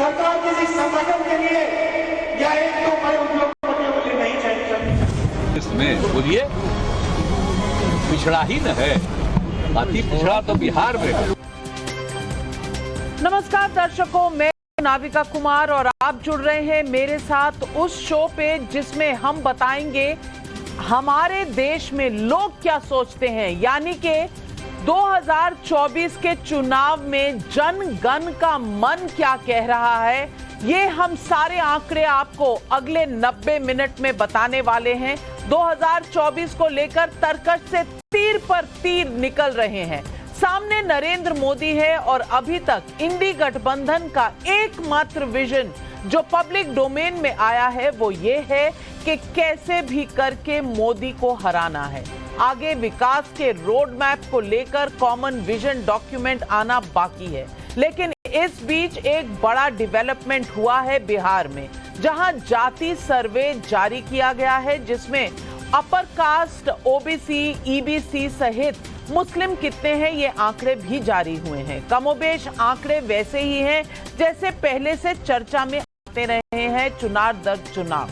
सरकार किसी संगठन के लिए या एक दो बड़े उद्योगपतियों के लिए नहीं चाहिए। इसमें बोलिए पिछड़ा ही न है, अति पिछड़ा तो बिहार में है। नमस्कार दर्शकों, मैं नाविका कुमार और आप जुड़ रहे हैं मेरे साथ उस शो पे जिसमें हम बताएंगे हमारे देश में लोग क्या सोचते हैं, यानी कि 2024 के चुनाव में जन गण का मन क्या कह रहा है। ये हम सारे आंकड़े आपको अगले 90 मिनट में बताने वाले हैं। 2024 को लेकर तर्कश से तीर पर तीर निकल रहे हैं। सामने नरेंद्र मोदी है और अभी तक इंडी गठबंधन का एकमात्र विजन जो पब्लिक डोमेन में आया है वो ये है कि कैसे भी करके मोदी को हराना है। आगे विकास के रोड मैप को लेकर कॉमन विजन डॉक्यूमेंट आना बाकी है। लेकिन इस बीच एक बड़ा डेवलपमेंट हुआ है बिहार में, जहां जाति सर्वे जारी किया गया है जिसमें अपर कास्ट, ओबीसी, ईबीसी सहित मुस्लिम कितने हैं ये आंकड़े भी जारी हुए हैं। कमोबेश आंकड़े वैसे ही हैं जैसे पहले से चर्चा में आते रहे हैं चुनाव दर चुनाव।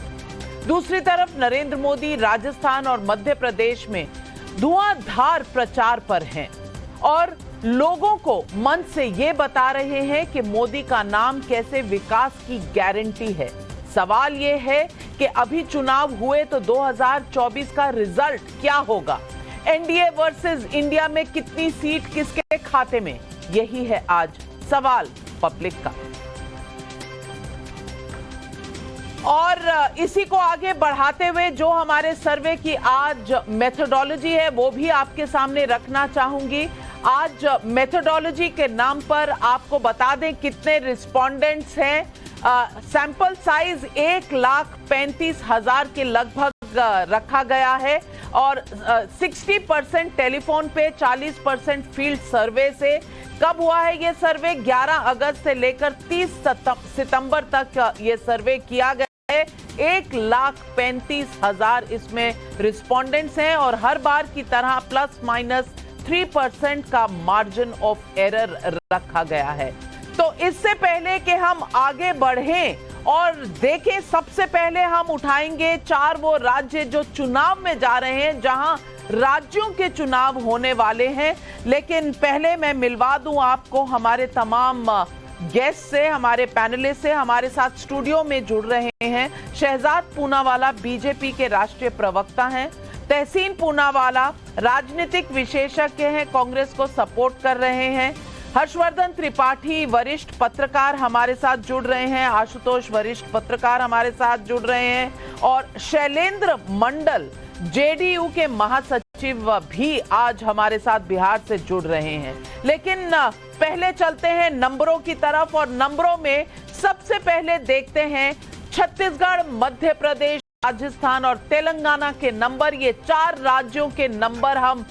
दूसरी तरफ नरेंद्र मोदी राजस्थान और मध्य प्रदेश में धुआंधार प्रचार पर हैं और लोगों को मन से ये बता रहे हैं कि मोदी का नाम कैसे विकास की गारंटी है। सवाल ये है कि अभी चुनाव हुए तो 2024 का रिजल्ट क्या होगा, एनडीए वर्सेस इंडिया में कितनी सीट किसके खाते में, यही है आज सवाल पब्लिक का। और इसी को आगे बढ़ाते हुए जो हमारे सर्वे की आज मेथोडोलॉजी है वो भी आपके सामने रखना चाहूंगी। आज मेथोडोलॉजी के नाम पर आपको बता दें कितने रिस्पोंडेंट्स हैं। सैंपल साइज 1,35,000 के लगभग रखा गया है और 60% टेलीफोन पे, 40% फील्ड सर्वे से। कब हुआ है ये सर्वे? 11 अगस्त से लेकर 30 सितंबर तक ये सर्वे किया गया है। 1,35,000 इसमें रिस्पोंडेंट्स हैं और हर बार की तरह ±3% का मार्जिन ऑफ एरर रखा गया है। तो इससे पहले कि हम आगे बढ़ें और देखें, सबसे पहले हम उठाएंगे 4 वो राज्य जो चुनाव में जा रहे हैं, जहां राज्यों के चुनाव होने वाले हैं। लेकिन पहले मैं मिलवा दूं आपको हमारे तमाम गेस्ट से, हमारे पैनलिस्ट से। हमारे साथ स्टूडियो में जुड़ रहे हैं शहजाद पूनावाला, बीजेपी के राष्ट्रीय प्रवक्ता हैं। तहसीन पूनावाला राजनीतिक विशेषज्ञ हैं, कांग्रेस को सपोर्ट कर रहे हैं। हर्षवर्धन त्रिपाठी वरिष्ठ पत्रकार हमारे साथ जुड़ रहे हैं। आशुतोष वरिष्ठ पत्रकार हमारे साथ जुड़ रहे हैं और शैलेंद्र मंडल जेडीयू के महासचिव भी आज हमारे साथ बिहार से जुड़ रहे हैं। लेकिन पहले चलते हैं नंबरों की तरफ और नंबरों में सबसे पहले देखते हैं छत्तीसगढ़, मध्य प्रदेश, राजस्थान और तेलंगाना के नंबर। ये 4 राज्यों के नंबर हम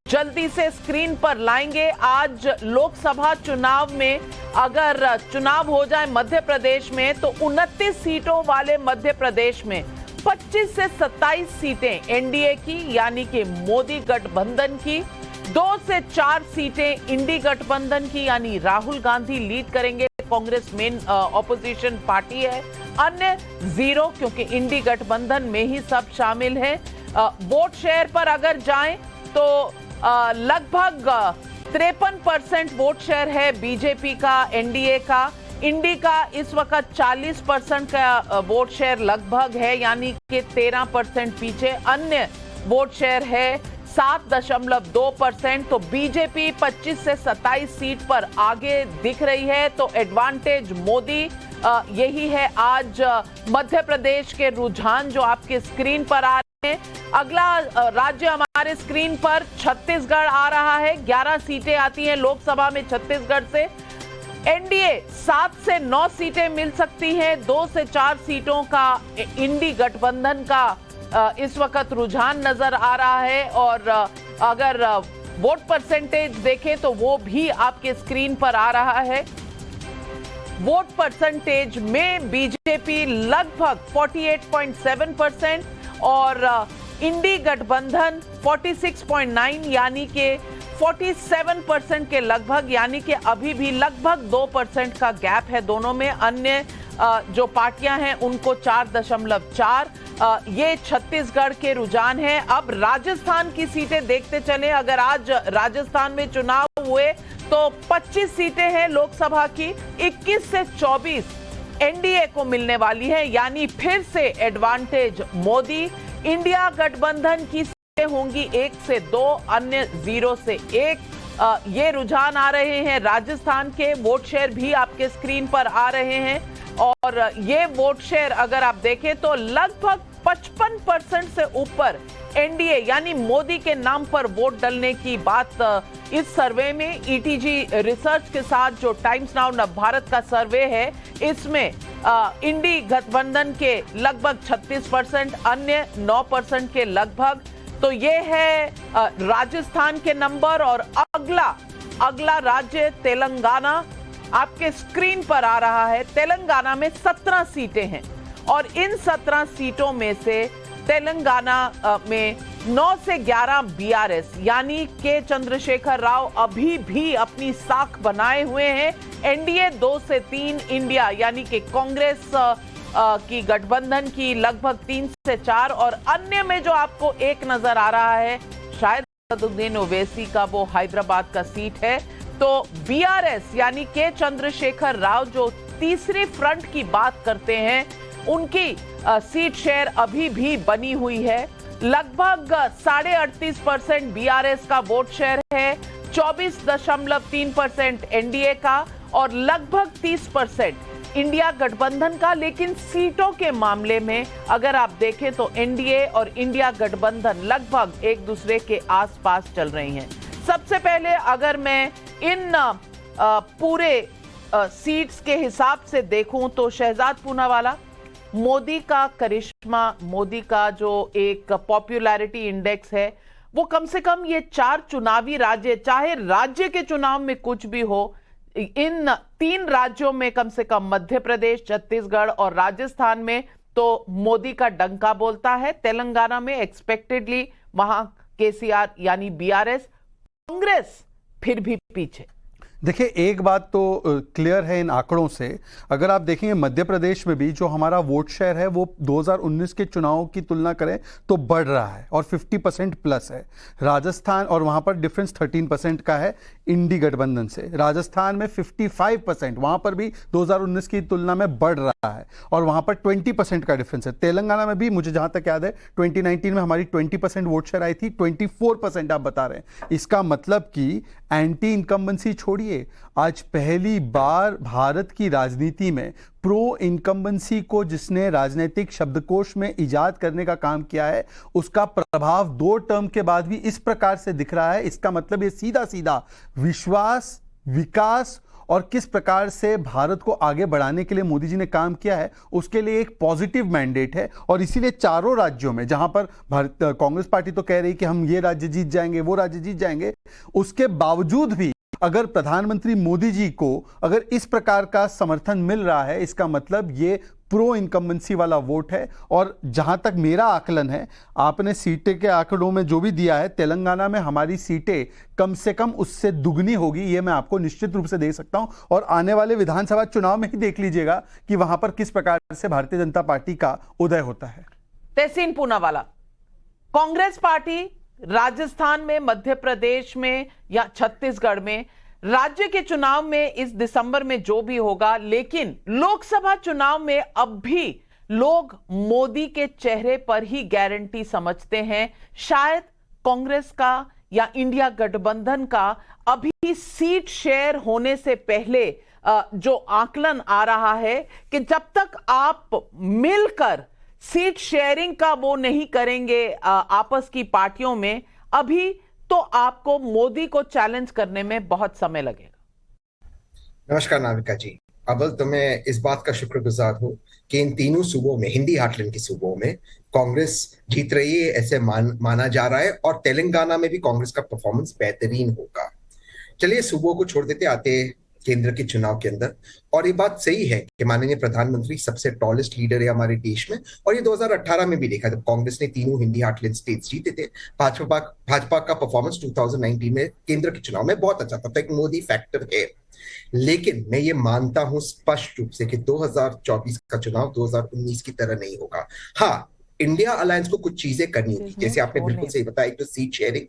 जल्दी से स्क्रीन पर लाएंगे। आज लोकसभा चुनाव में अगर चुनाव हो जाए मध्य प्रदेश में तो 29 सीटों वाले मध्य प्रदेश में 25 से 27 सीटें एनडीए की यानी कि मोदी गठबंधन की, 2 से 4 सीटें इंडी गठबंधन की यानी राहुल गांधी लीड करेंगे, कांग्रेस मेन ऑपोजिशन पार्टी है, अन्य 0 क्योंकि इंडी गठबंधन में ही सब शामिल हैं। वोट शेयर पर अगर जाएं तो लगभग 53% वोट शेयर है बीजेपी का, एनडीए का। इंडी का इस वक्त 40% का वोट शेयर लगभग है यानी कि 13% पीछे। अन्य वोट शेयर है 7.2%। तो बीजेपी 25 से 27 सीट पर आगे दिख रही है। तो एडवांटेज मोदी, यही है आज मध्य प्रदेश के रुझान जो आपके स्क्रीन पर आ रहे हैं। अगला राज्य हमारे स्क्रीन पर छत्तीसगढ़ आ रहा है। 11 सीटें आती हैं लोकसभा में छत्तीसगढ़ से। एनडीए 7 से 9 सीटें मिल सकती हैं। 2 से 4 सीटों का इंडी गठबंधन का इस वक्त रुझान नजर आ रहा है और अगर वोट परसेंटेज देखें तो वो भी आपके स्क्रीन पर आ रहा है। वोट परसेंटेज में बीजेपी लगभग 48.7% और इंडी गठबंधन 46.9 यानी कि 47% के लगभग, यानी कि अभी भी लगभग 2% का गैप है दोनों में। अन्य जो पार्टियां हैं उनको 4.4। ये छत्तीसगढ़ के रुझान है। अब राजस्थान की सीटें देखते चले। अगर आज राजस्थान में चुनाव हुए तो 25 सीटें हैं लोकसभा की, 21 से 24 एनडीए को मिलने वाली है, यानी फिर से एडवांटेज मोदी। इंडिया गठबंधन की सीटें होंगी 1 से 2, अन्य 0 से 1। ये रुझान आ रहे हैं राजस्थान के। वोट शेयर भी आपके स्क्रीन पर आ रहे हैं और ये वोट शेयर अगर आप देखें तो लगभग 55% से ऊपर एनडीए यानी मोदी के नाम पर वोट डालने की बात इस सर्वे में। ईटीजी रिसर्च के साथ जो टाइम्स नाउ नव भारत का सर्वे है, इसमें इंडी गठबंधन के लगभग 36%, अन्य 9% के लगभग। तो ये है राजस्थान के नंबर। और अगला राज्य तेलंगाना आपके स्क्रीन पर आ रहा है। तेलंगाना में 17 सीटें हैं और इन 17 सीटों में से तेलंगाना में 9 से 11 बीआरएस यानी के चंद्रशेखर राव अभी भी अपनी साख बनाए हुए हैं। एनडीए 2 से 3, इंडिया यानी कि कांग्रेस की गठबंधन की लगभग 3 से 4, और अन्य में जो आपको एक नजर आ रहा है शायद असदुद्दीन ओवैसी का वो हैदराबाद का सीट है। तो बीआरएस यानी के चंद्रशेखर राव जो तीसरी फ्रंट की बात करते हैं, उनकी सीट शेयर अभी भी बनी हुई है। लगभग 38.5% बीआरएस का वोट शेयर है, 24.3% एनडीए का और लगभग 30% इंडिया गठबंधन का। लेकिन सीटों के मामले में अगर आप देखें तो एनडीए और इंडिया गठबंधन लगभग एक दूसरे के आसपास चल रही हैं। सबसे पहले अगर मैं इन पूरे सीट्स के हिसाब से देखूं तो शहजाद पूनावाला, मोदी का करिश्मा, मोदी का जो एक पॉपुलैरिटी इंडेक्स है, वो कम से कम ये 4 चुनावी राज्य, चाहे राज्य के चुनाव में कुछ भी हो, इन 3 राज्यों में कम से कम मध्य प्रदेश, छत्तीसगढ़ और राजस्थान में तो मोदी का डंका बोलता है। तेलंगाना में एक्सपेक्टेडली वहां केसीआर यानी बीआरएस, कांग्रेस फिर भी पीछे। देखिए, एक बात तो क्लियर है इन आंकड़ों से। अगर आप देखेंगे मध्य प्रदेश में भी जो हमारा वोट शेयर है वो 2019 के चुनाव की तुलना करें तो बढ़ रहा है और 50% प्लस है। राजस्थान, और वहां पर डिफरेंस 13% का है इंडी गठबंधन से। राजस्थान में 55%, वहां पर भी 2019 की तुलना में बढ़ रहा है और वहां पर 20% का डिफरेंस है। तेलंगाना में भी मुझे जहां तक याद है 2019 में हमारी 20% वोट शेयर आई थी, 24% आप बता रहे हैं। इसका मतलब कि एंटी इनकम्बेंसी छोड़िए, आज पहली बार भारत की राजनीति में प्रो इनकम्बेंसी को जिसने राजनीतिक शब्दकोश में इजाद करने का काम किया है, उसका प्रभाव 2 टर्म के बाद भी इस प्रकार से दिख रहा है। इसका मतलब ये सीधा सीधा विश्वास, विकास और किस प्रकार से भारत को आगे बढ़ाने के लिए मोदी जी ने काम किया है, उसके लिए एक पॉजिटिव मैंडेट है। और इसीलिए चारों राज्यों में जहां पर कांग्रेस पार्टी तो कह रही कि हम ये राज्य जीत जाएंगे, वो राज्य जीत जाएंगे, उसके बावजूद भी अगर प्रधानमंत्री मोदी जी को अगर इस प्रकार का समर्थन मिल रहा है, इसका मतलब ये प्रो इनकम्बेंसी वाला वोट है। और जहां तक मेरा आकलन है, आपने सीटें के आंकड़ों में जो भी दिया है, तेलंगाना में हमारी सीटें कम से कम उससे दुगनी होगी, ये मैं आपको निश्चित रूप से दे सकता हूं। और आने वाले विधानसभा चुनाव में ही देख लीजिएगा कि वहां पर किस प्रकार से भारतीय जनता पार्टी का उदय होता है। तहसीन पूनावाला, कांग्रेस पार्टी राजस्थान में, मध्य प्रदेश में या छत्तीसगढ़ में राज्य के चुनाव में इस दिसंबर में जो भी होगा, लेकिन लोकसभा चुनाव में अब भी लोग मोदी के चेहरे पर ही गारंटी समझते हैं। शायद कांग्रेस का या इंडिया गठबंधन का अभी सीट शेयर होने से पहले जो आकलन आ रहा है कि जब तक आप मिलकर सीट शेयरिंग का वो नहीं करेंगे आपस की पार्टियों में, अभी तो आपको मोदी को चैलेंज करने में बहुत समय लगेगा। नमस्कार नाविका जी, अव्वल तो मैं इस बात का शुक्रगुजार हूँ कि इन तीनों सूबों में, हिंदी हार्टलैंड के सूबों में कांग्रेस जीत रही है, ऐसे माना जा रहा है। और तेलंगाना में भी कांग्रेस का परफॉर्मेंस बेहतरीन होगा। चलिए सूबों को छोड़ देते, आते केंद्र के चुनाव के अंदर। और ये बात सही है कि माननीय प्रधानमंत्री सबसे टॉलेस्ट लीडर है हमारे देश में, और ये 2018 में भी देखा जब कांग्रेस ने तीनों हिंदी हार्टलैंड स्टेट्स जीते थे। भाजपा का परफॉर्मेंस 2019 में केंद्र के चुनाव में बहुत अच्छा था, तो एक मोदी फैक्टर है। लेकिन मैं ये मानता हूं स्पष्ट रूप से कि 2024 का चुनाव 2019 की तरह नहीं होगा। हाँ, इंडिया अलायंस को कुछ चीजें करनी होगी, जैसे आपने बिल्कुल सही बताया, एक तो सीट शेयरिंग,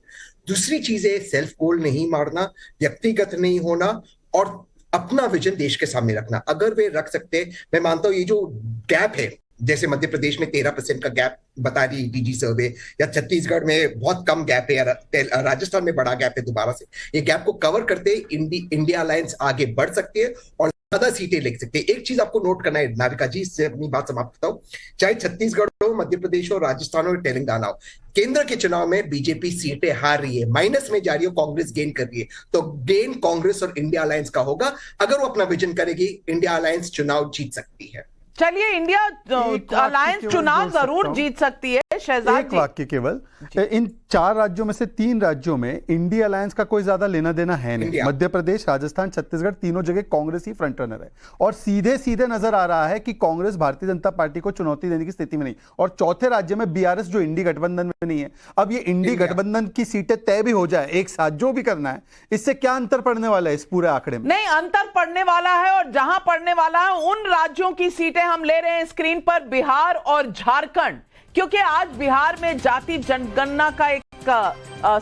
दूसरी चीज है सेल्फ गोल नहीं मारना, व्यक्तिगत नहीं होना, और अपना विजन देश के सामने रखना। अगर वे रख सकते, मैं मानता हूं ये जो गैप है, जैसे मध्य प्रदेश में 13% का गैप बता रही डीजी सर्वे, या छत्तीसगढ़ में बहुत कम गैप है, या राजस्थान में बड़ा गैप है, दोबारा से ये गैप को कवर करते इंडिया अलायंस आगे बढ़ सकती है और ज्यादा सीटें ले सकते हैं। एक चीज आपको नोट करना है नाविका जी, इससे अपनी बात समाप्त करता हूं, चाहे छत्तीसगढ़ हो, मध्य प्रदेश हो, राजस्थान हो, तेलंगाना हो, केंद्र के चुनाव में बीजेपी सीटें हार रही है, माइनस में जा रही है, कांग्रेस गेन कर रही है, तो गेन कांग्रेस और इंडिया अलायंस का होगा। अगर वो अपना विजन करेगी, इंडिया अलायंस चुनाव जीत सकती है। चलिए, इंडिया अलायंस चुनाव जरूर जीत सकती है। शहजाद एक वाक्य केवल, इन 4 राज्यों में से 3 राज्यों में इंडिया अलायंस का कोई ज्यादा लेना देना है नहीं। मध्य प्रदेश, राजस्थान, छत्तीसगढ़, तीनों जगह कांग्रेस ही फ्रंट रनर है, और सीधे सीधे नजर आ रहा है कि कांग्रेस भारतीय जनता पार्टी को चुनौती देने की स्थिति में नहीं। और चौथे राज्य में बीआरएस जो इंडी गठबंधन में नहीं है, अब ये इंडी गठबंधन की सीटें तय भी हो जाए एक साथ, जो भी करना है, इससे क्या अंतर पड़ने वाला है इस पूरे आंकड़े में? नहीं, अंतर पड़ने वाला है, और जहां पड़ने वाला है उन राज्यों की सीटें हम ले रहे हैं स्क्रीन पर, बिहार और झारखंड, क्योंकि आज बिहार में जाति जनगणना का एक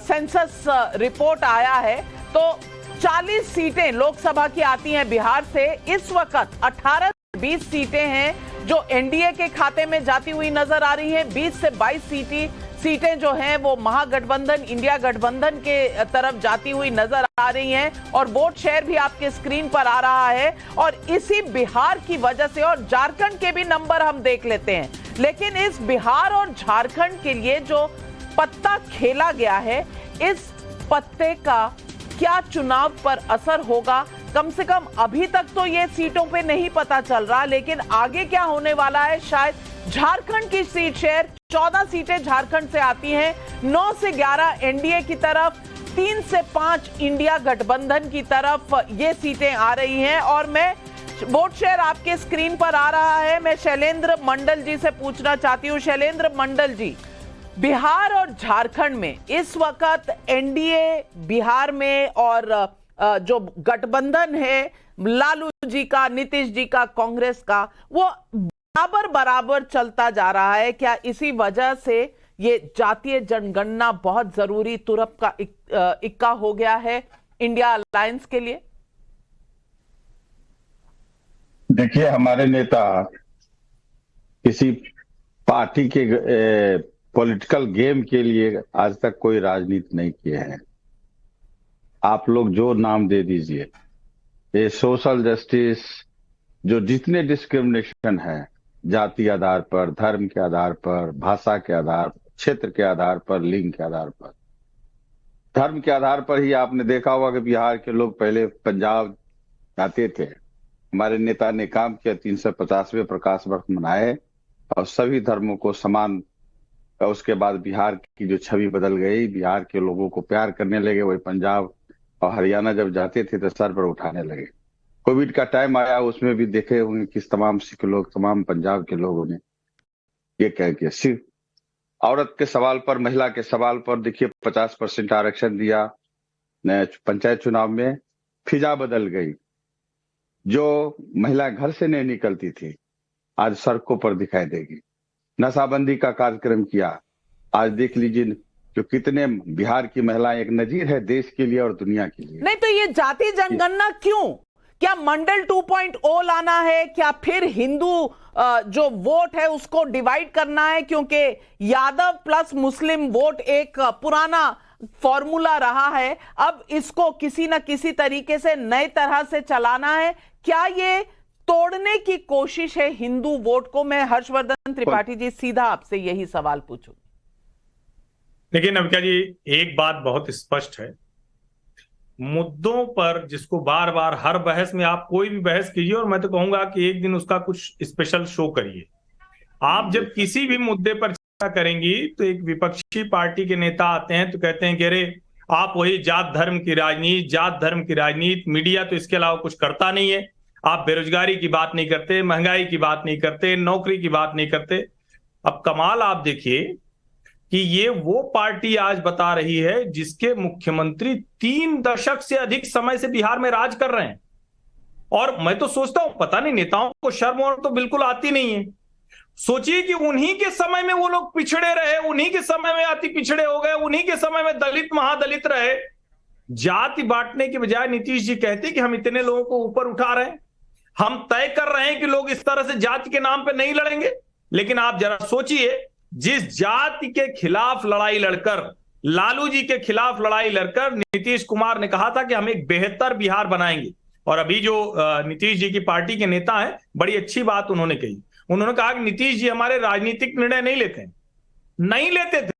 सेंसस रिपोर्ट आया है, तो 40 सीटें लोकसभा की आती हैं बिहार से। इस वक्त 18-20 सीटें हैं जो एनडीए के खाते में जाती हुई नजर आ रही हैं। 20 से 22 सीटें जो हैं वो महागठबंधन, इंडिया गठबंधन के तरफ जाती हुई नजर आ रही हैं, और वोट शेयर भी आपके स्क्रीन पर आ रहा है। और इसी बिहार की वजह से, और झारखंड के भी नंबर हम देख लेते हैं, लेकिन इस बिहार और झारखंड के लिए जो पत्ता खेला गया है, इस पत्ते का क्या चुनाव पर असर होगा, कम से कम अभी तक तो ये सीटों पे नहीं पता चल रहा, लेकिन आगे क्या होने वाला है। शायद झारखंड की सीट शेयर, 14 सीटें झारखंड से आती हैं, 9 से 11 एनडीए की तरफ, 3 से 5 इंडिया गठबंधन की तरफ ये सीटें आ रही हैं। और मैं, वोट शेयर आपके स्क्रीन पर आ रहा है, मैं शैलेंद्र मंडल जी से पूछना चाहती हूँ। शैलेंद्र मंडल जी, बिहार और झारखंड में इस वक्त एनडीए बिहार में और जो गठबंधन है लालू जी का, नीतीश जी का, कांग्रेस का, वो बराबर चलता जा रहा है। क्या इसी वजह से ये जातीय जनगणना बहुत जरूरी तुरप का इक्का हो गया है इंडिया अलायंस के लिए? देखिए, हमारे नेता किसी पार्टी के पॉलिटिकल गेम के लिए आज तक कोई राजनीति नहीं किए हैं। आप लोग जो नाम दे दीजिए, ये सोशल जस्टिस, जो जितने डिस्क्रिमिनेशन है, जाति आधार पर, धर्म के आधार पर, भाषा के आधार पर, क्षेत्र के आधार पर, लिंग के आधार पर, धर्म के आधार पर ही आपने देखा होगा कि बिहार के लोग पहले पंजाब जाते थे। हमारे नेता ने काम किया, 350वें प्रकाश वर्ष मनाए और सभी धर्मों को समान। उसके बाद बिहार की जो छवि बदल गई, बिहार के लोगों को प्यार करने लगे। वही पंजाब और हरियाणा जब जाते थे तो सर पर उठाने लगे। कोविड का टाइम आया, उसमें भी देखे होंगे कि तमाम सिख लोग, तमाम पंजाब के लोगों ने ये कह के सिर्फ औरत के सवाल पर, महिला के सवाल पर देखिए 50% आरक्षण दिया। पंचायत चुनाव में फिजा बदल गई। जो महिला घर से नहीं निकलती थी आज सड़कों पर दिखाई देगी। नशाबंदी का कार्यक्रम किया, आज देख लीजिए जो कितने बिहार की महिलाएं एक नजीर है देश के लिए और दुनिया के लिए। नहीं तो ये जाति जनगणना क्यों? क्या मंडल 2.0 लाना है? क्या फिर हिंदू जो वोट है उसको डिवाइड करना है? क्योंकि यादव प्लस मुस्लिम वोट एक पुराना फॉर्मूला रहा है, अब इसको किसी न किसी तरीके से नए तरह से चलाना है। क्या ये तोड़ने की कोशिश है हिंदू वोट को? मैं हर्षवर्धन त्रिपाठी जी सीधा आपसे यही सवाल पूछूं। देखिए नविका जी, एक बात बहुत स्पष्ट है, मुद्दों पर जिसको बार बार हर बहस में आप कोई भी बहस कीजिए, और मैं तो कहूंगा कि एक दिन उसका कुछ स्पेशल शो करिए। आप जब किसी भी मुद्दे पर चर्चा करेंगी तो एक विपक्षी पार्टी के नेता आते हैं तो कहते हैं कि अरे आप वही जात धर्म की राजनीति, मीडिया तो इसके अलावा कुछ करता नहीं है। आप बेरोजगारी की बात नहीं करते, महंगाई की बात नहीं करते, नौकरी की बात नहीं करते। अब कमाल आप देखिए कि ये वो पार्टी आज बता रही है जिसके मुख्यमंत्री 3 दशक से अधिक समय से बिहार में राज कर रहे हैं। और मैं तो सोचता हूं, पता नहीं नेताओं को शर्म और तो बिल्कुल आती नहीं है। सोचिए कि उन्हीं के समय में वो लोग पिछड़े रहे, उन्हीं के समय में अति पिछड़े हो गए, उन्हीं के समय में दलित महादलित रहे। जाति बांटने के बजाय नीतीश जी कहते कि हम इतने लोगों को ऊपर उठा रहे हैं, हम तय कर रहे हैं कि लोग इस तरह से जाति के नाम पे नहीं लड़ेंगे। लेकिन आप जरा सोचिए, जिस जाति के खिलाफ लड़ाई लड़कर, लालू जी के खिलाफ लड़ाई लड़कर नीतीश कुमार ने कहा था कि हम एक बेहतर बिहार बनाएंगे। और अभी जो नीतीश जी की पार्टी के नेता हैं, बड़ी अच्छी बात उन्होंने कही। उन्होंने कहा कि नीतीश जी हमारे राजनीतिक निर्णय नहीं लेते थे।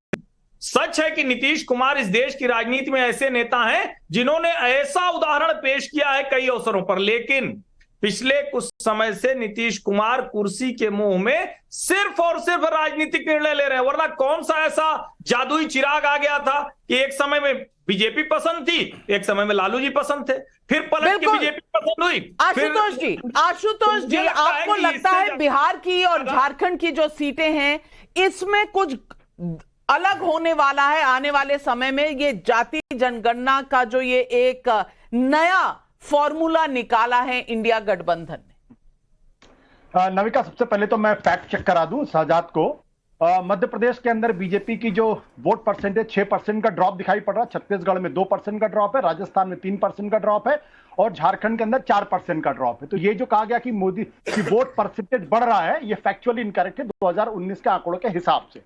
सच है कि नीतीश कुमार इस देश की राजनीति में ऐसे नेता हैं जिन्होंने ऐसा उदाहरण पेश किया है कई अवसरों पर, लेकिन पिछले कुछ समय से नीतीश कुमार कुर्सी के मुंह में सिर्फ और सिर्फ राजनीतिक निर्णय ले रहे हैं। वरना कौन सा ऐसा जादुई चिराग आ गया था कि एक समय में बीजेपी पसंद थी, एक समय में लालू जी पसंद थे, फिर पलट के बीजेपी पसंद हुई। आशुतोष जी, आपको लगता है बिहार की और झारखंड की जो सीटें हैं इसमें कुछ अलग होने वाला है आने वाले समय में? ये जाति जनगणना का जो ये एक नया फॉर्मूला निकाला है इंडिया गठबंधन ने। नविका, सबसे पहले तो मैं फैक्ट चेक करा दूं शहजाद को। मध्य प्रदेश के अंदर बीजेपी की जो वोट परसेंटेज 6% का ड्रॉप दिखाई पड़ रहा है, छत्तीसगढ़ में 2% का ड्रॉप है, राजस्थान में 3% का ड्रॉप है और झारखंड के अंदर 4% का ड्रॉप है। तो ये जो कहा गया कि मोदी की वोट परसेंटेज बढ़ रहा है, ये फैक्चुअली इनकरेक्ट है 2019 के आंकड़ों के हिसाब से।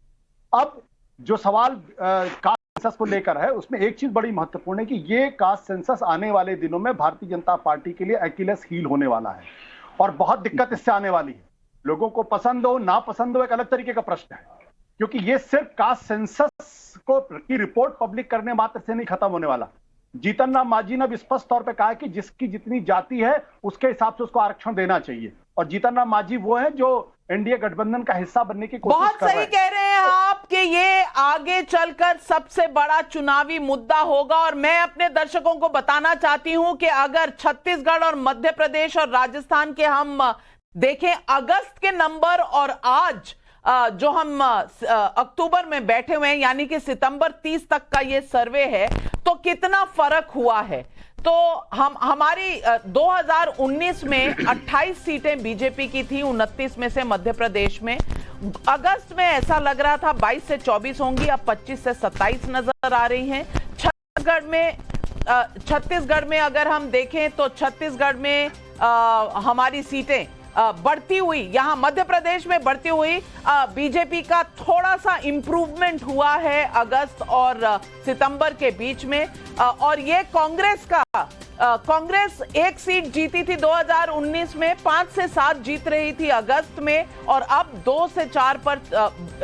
अब जो सवाल कास्ट सेंसस को लेकर है, उसमें एक चीज बड़ी महत्वपूर्ण है कि ये कास्ट सेंसस आने वाले दिनों में भारतीय जनता पार्टी के लिए एक्यूलेस हील होने वाला है और बहुत दिक्कत इससे आने वाली है। लोगों को पसंद हो ना पसंद हो एक अलग तरीके का प्रश्न है, क्योंकि ये सिर्फ कास्ट सेंसस को की रिपोर्ट पब्लिक करने मात्र से नहीं खत्म होने वाला। जीतन राम मांझी ने स्पष्ट तौर पे कहा है कि जिसकी जितनी जाति है उसके हिसाब से उसको आरक्षण देना चाहिए, और जीतन राम मांझी वो है जो एनडीए गठबंधन का हिस्सा बनने की कोशिश कर रहे हैं। बहुत सही कह रहे हैं आप कि ये आगे चलकर सबसे बड़ा चुनावी मुद्दा होगा। और मैं अपने दर्शकों को बताना चाहती हूं कि अगर छत्तीसगढ़ और मध्य प्रदेश और राजस्थान के हम देखें अगस्त के नंबर और आज जो हम अक्टूबर में बैठे हुए हैं, यानी कि सितंबर 30 तक का ये सर्वे है, तो कितना फर्क हुआ है। तो हमारी 2019 में 28 सीटें बीजेपी की थी, 29 में से मध्य प्रदेश में। अगस्त में ऐसा लग रहा था 22 से 24 होंगी, अब 25 से 27 नजर आ रही हैं। छत्तीसगढ़ में अगर हम देखें तो छत्तीसगढ़ में हमारी सीटें बढ़ती हुई, यहां मध्य प्रदेश में बढ़ती हुई बीजेपी का थोड़ा सा इंप्रूवमेंट हुआ है अगस्त और सितंबर के बीच में। और ये कांग्रेस एक सीट जीती थी 2019 में, 5 से 7 जीत रही थी अगस्त में और अब 2 से 4 पर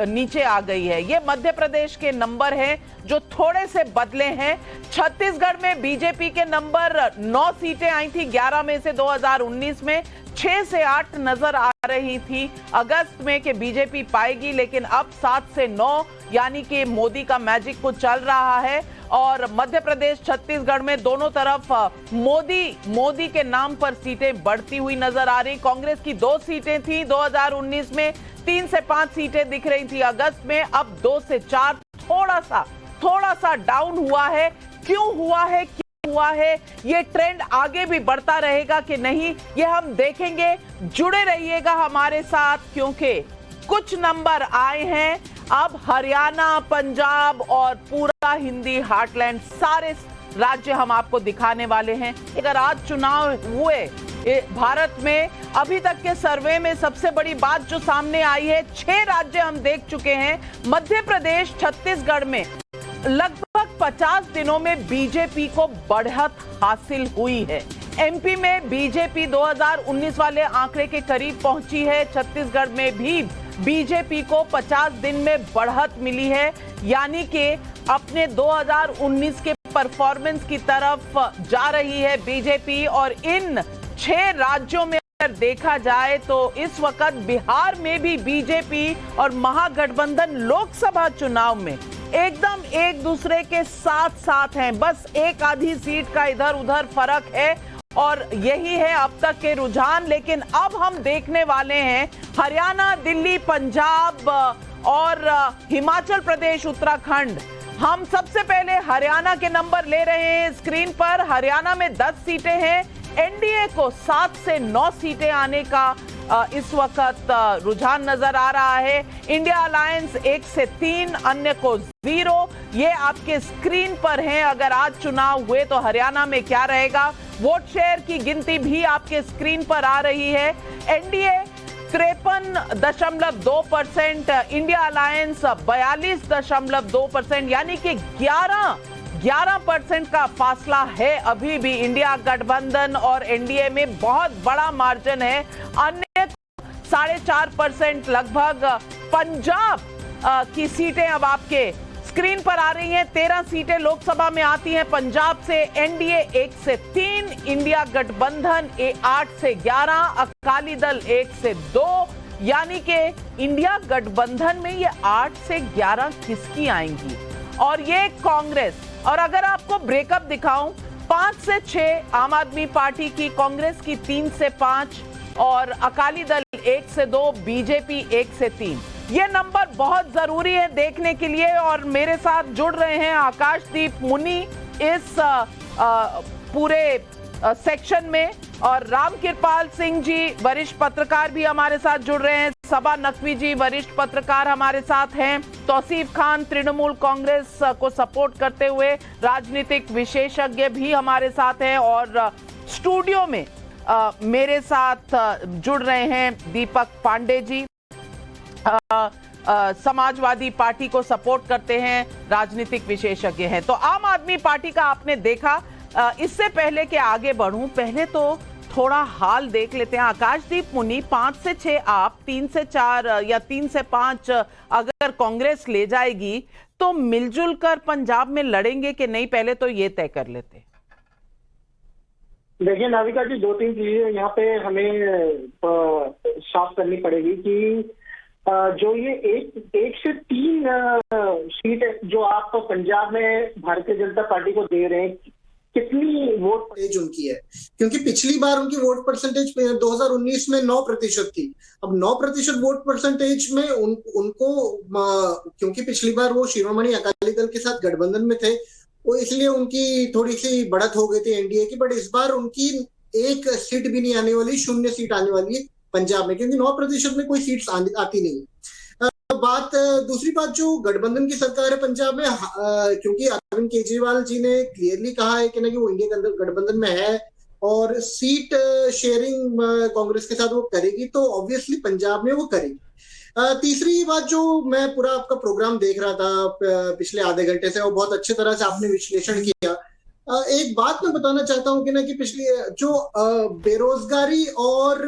नीचे आ गई है। ये मध्य प्रदेश के नंबर हैं जो थोड़े से बदले हैं। छत्तीसगढ़ में बीजेपी के नंबर 9 सीटें आई थी 11 में से 2019 में, 6 से 8 नजर आ रही थी अगस्त में कि बीजेपी पाएगी, लेकिन अब 7 से 9 यानी कि मोदी का मैजिक कुछ चल रहा है। और मध्य प्रदेश छत्तीसगढ़ में दोनों तरफ मोदी के नाम पर सीटें बढ़ती हुई नजर आ रही। कांग्रेस की 2 सीटें थी 2019 में, 3 से 5 सीटें दिख रही थी अगस्त में, अब 2 से 4 थोड़ा सा डाउन हुआ है। क्यों हुआ है ये ट्रेंड आगे भी बढ़ता रहेगा कि नहीं, ये हम देखेंगे। जुड़े रहिएगा हमारे साथ, क्योंकि कुछ नंबर आए हैं। अब हरियाणा, पंजाब और पूरा हिंदी हार्टलैंड, सारे राज्य हम आपको दिखाने वाले हैं। अगर आज चुनाव हुए भारत में, अभी तक के सर्वे में सबसे बड़ी बात जो सामने आई है, 6 राज्य हम देख चुके हैं। मध्य प्रदेश, छत्तीसगढ़ में लगभग 50 दिनों में बीजेपी को बढ़त हासिल हुई है। एमपी में बीजेपी 2019 वाले आंकड़े के करीब पहुंची है। छत्तीसगढ़ में भी बीजेपी को 50 दिन में बढ़त मिली है, यानी कि अपने 2019 के परफॉर्मेंस की तरफ जा रही है बीजेपी। और इन 6 राज्यों में अगर देखा जाए तो इस वक्त बिहार में भी बीजेपी और महागठबंधन लोकसभा चुनाव में एकदम एक दूसरे के साथ साथ हैं, बस एक आधी सीट का इधर उधर फर्क है और यही है अब तक के रुझान। लेकिन अब हम देखने वाले हैं हरियाणा, दिल्ली, पंजाब और हिमाचल प्रदेश, उत्तराखंड। हम सबसे पहले हरियाणा के नंबर ले रहे हैं स्क्रीन पर। हरियाणा में 10 सीटें हैं, एनडीए को 7 से 9 सीटें आने का इस वक्त रुझान नजर आ रहा है। इंडिया अलायंस 1 से 3, अन्य को 0। ये आपके स्क्रीन पर हैं। अगर आज चुनाव हुए तो हरियाणा में क्या रहेगा, वोट शेयर की गिनती भी आपके स्क्रीन पर आ रही है। एनडीए 53.2%, इंडिया अलायंस 42.2%, यानी कि 11% का फासला है अभी भी इंडिया गठबंधन और एनडीए में। बहुत बड़ा मार्जिन है। अन्य 4.5% लगभग। पंजाब की सीटें अब आपके स्क्रीन पर आ रही हैं। 13 सीटें लोकसभा में आती हैं पंजाब से। एनडीए 1 से 3, इंडिया गठबंधन 8 से 11, अकाली दल 1 से 2, यानी कि इंडिया गठबंधन में ये 8 से 11 किसकी आएंगी और ये कांग्रेस। और अगर आपको ब्रेकअप दिखाऊं, 5 से 6 आम आदमी पार्टी की, कांग्रेस की 3 से 5 और अकाली दल 1 से 2, बीजेपी 1 से 3। ये नंबर बहुत जरूरी है देखने के लिए। और मेरे साथ जुड़ रहे हैं आकाशदीप मुनि इस पूरे सेक्शन में, और रामकृपाल सिंह जी वरिष्ठ पत्रकार भी हमारे साथ जुड़ रहे हैं। सबा नकवी जी वरिष्ठ पत्रकार हमारे साथ हैं। तौसीफ खान तृणमूल कांग्रेस को सपोर्ट करते हुए राजनीतिक विशेषज्ञ भी हमारे साथ हैं। और स्टूडियो में मेरे साथ जुड़ रहे हैं दीपक पांडे जी, समाजवादी पार्टी को सपोर्ट करते हैं, राजनीतिक विशेषज्ञ हैं। तो आम आदमी पार्टी का आपने देखा। इससे पहले कि आगे बढ़ूं, पहले तो थोड़ा हाल देख लेते हैं। आकाशदीप मुनि, 5 से 6 आप, 3 से 4 या 3 से 5 अगर कांग्रेस ले जाएगी तो मिलजुल कर पंजाब में लड़ेंगे कि नहीं, पहले तो ये तय कर लेते हैं। देखिए नाविका जी, 2-3 चीजें यहाँ पे हमें साफ करनी पड़ेगी कि जो ये एक से 3 सीट जो आप पंजाब में भारतीय जनता पार्टी को दे रहे हैं, कितनी वोट परसेंटेज उनकी है? क्योंकि पिछली बार उनकी वोट परसेंटेज 2019 में 9% थी। अब 9% वोट परसेंटेज में उनको क्योंकि पिछली बार वो शिरोमणि अकाली दल के साथ गठबंधन में थे, वो इसलिए उनकी थोड़ी सी बढ़त हो गई थी एनडीए की। बट इस बार उनकी 1 सीट भी नहीं आने वाली, 0 सीट आने वाली है पंजाब में, क्योंकि 9% में कोई सीट्स आती नहीं। दूसरी बात, जो गठबंधन की सरकार है पंजाब में, क्योंकि अरविंद केजरीवाल जी ने क्लियरली कहा है कि ना कि वो इंडिया गठबंधन में है और सीट शेयरिंग कांग्रेस के साथ वो करेगी, तो ऑब्वियसली पंजाब में वो करेगी। तीसरी बात, जो मैं पूरा आपका प्रोग्राम देख रहा था पिछले आधे घंटे से, और बहुत अच्छी तरह से आपने विश्लेषण किया। एक बात मैं बताना चाहता हूं कि ना कि पिछली जो बेरोजगारी और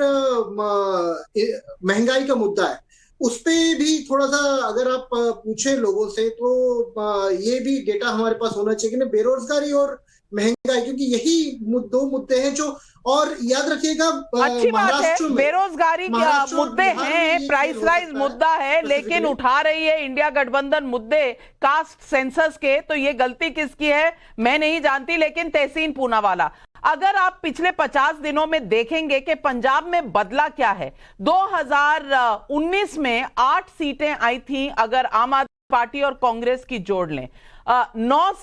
महंगाई का मुद्दा है, उस पे भी थोड़ा सा अगर आप पूछे लोगों से तो ये भी डेटा हमारे पास होना चाहिए कि बेरोजगारी और महंगाई, क्योंकि यही 2 मुद्दे हैं जो, और याद रखिएगा अच्छी बात है, बेरोजगारी के मुद्दे हैं, प्राइस राइज मुद्दा है, लेकिन उठा रही है इंडिया गठबंधन मुद्दे कास्ट सेंसस के। तो ये गलती किसकी है मैं नहीं जानती, लेकिन तहसीन पूनावाला, अगर आप पिछले 50 दिनों में देखेंगे कि पंजाब में बदला क्या है। 2019 में 8 सीटें आई थी अगर आम आदमी पार्टी और कांग्रेस की जोड़ लें। 9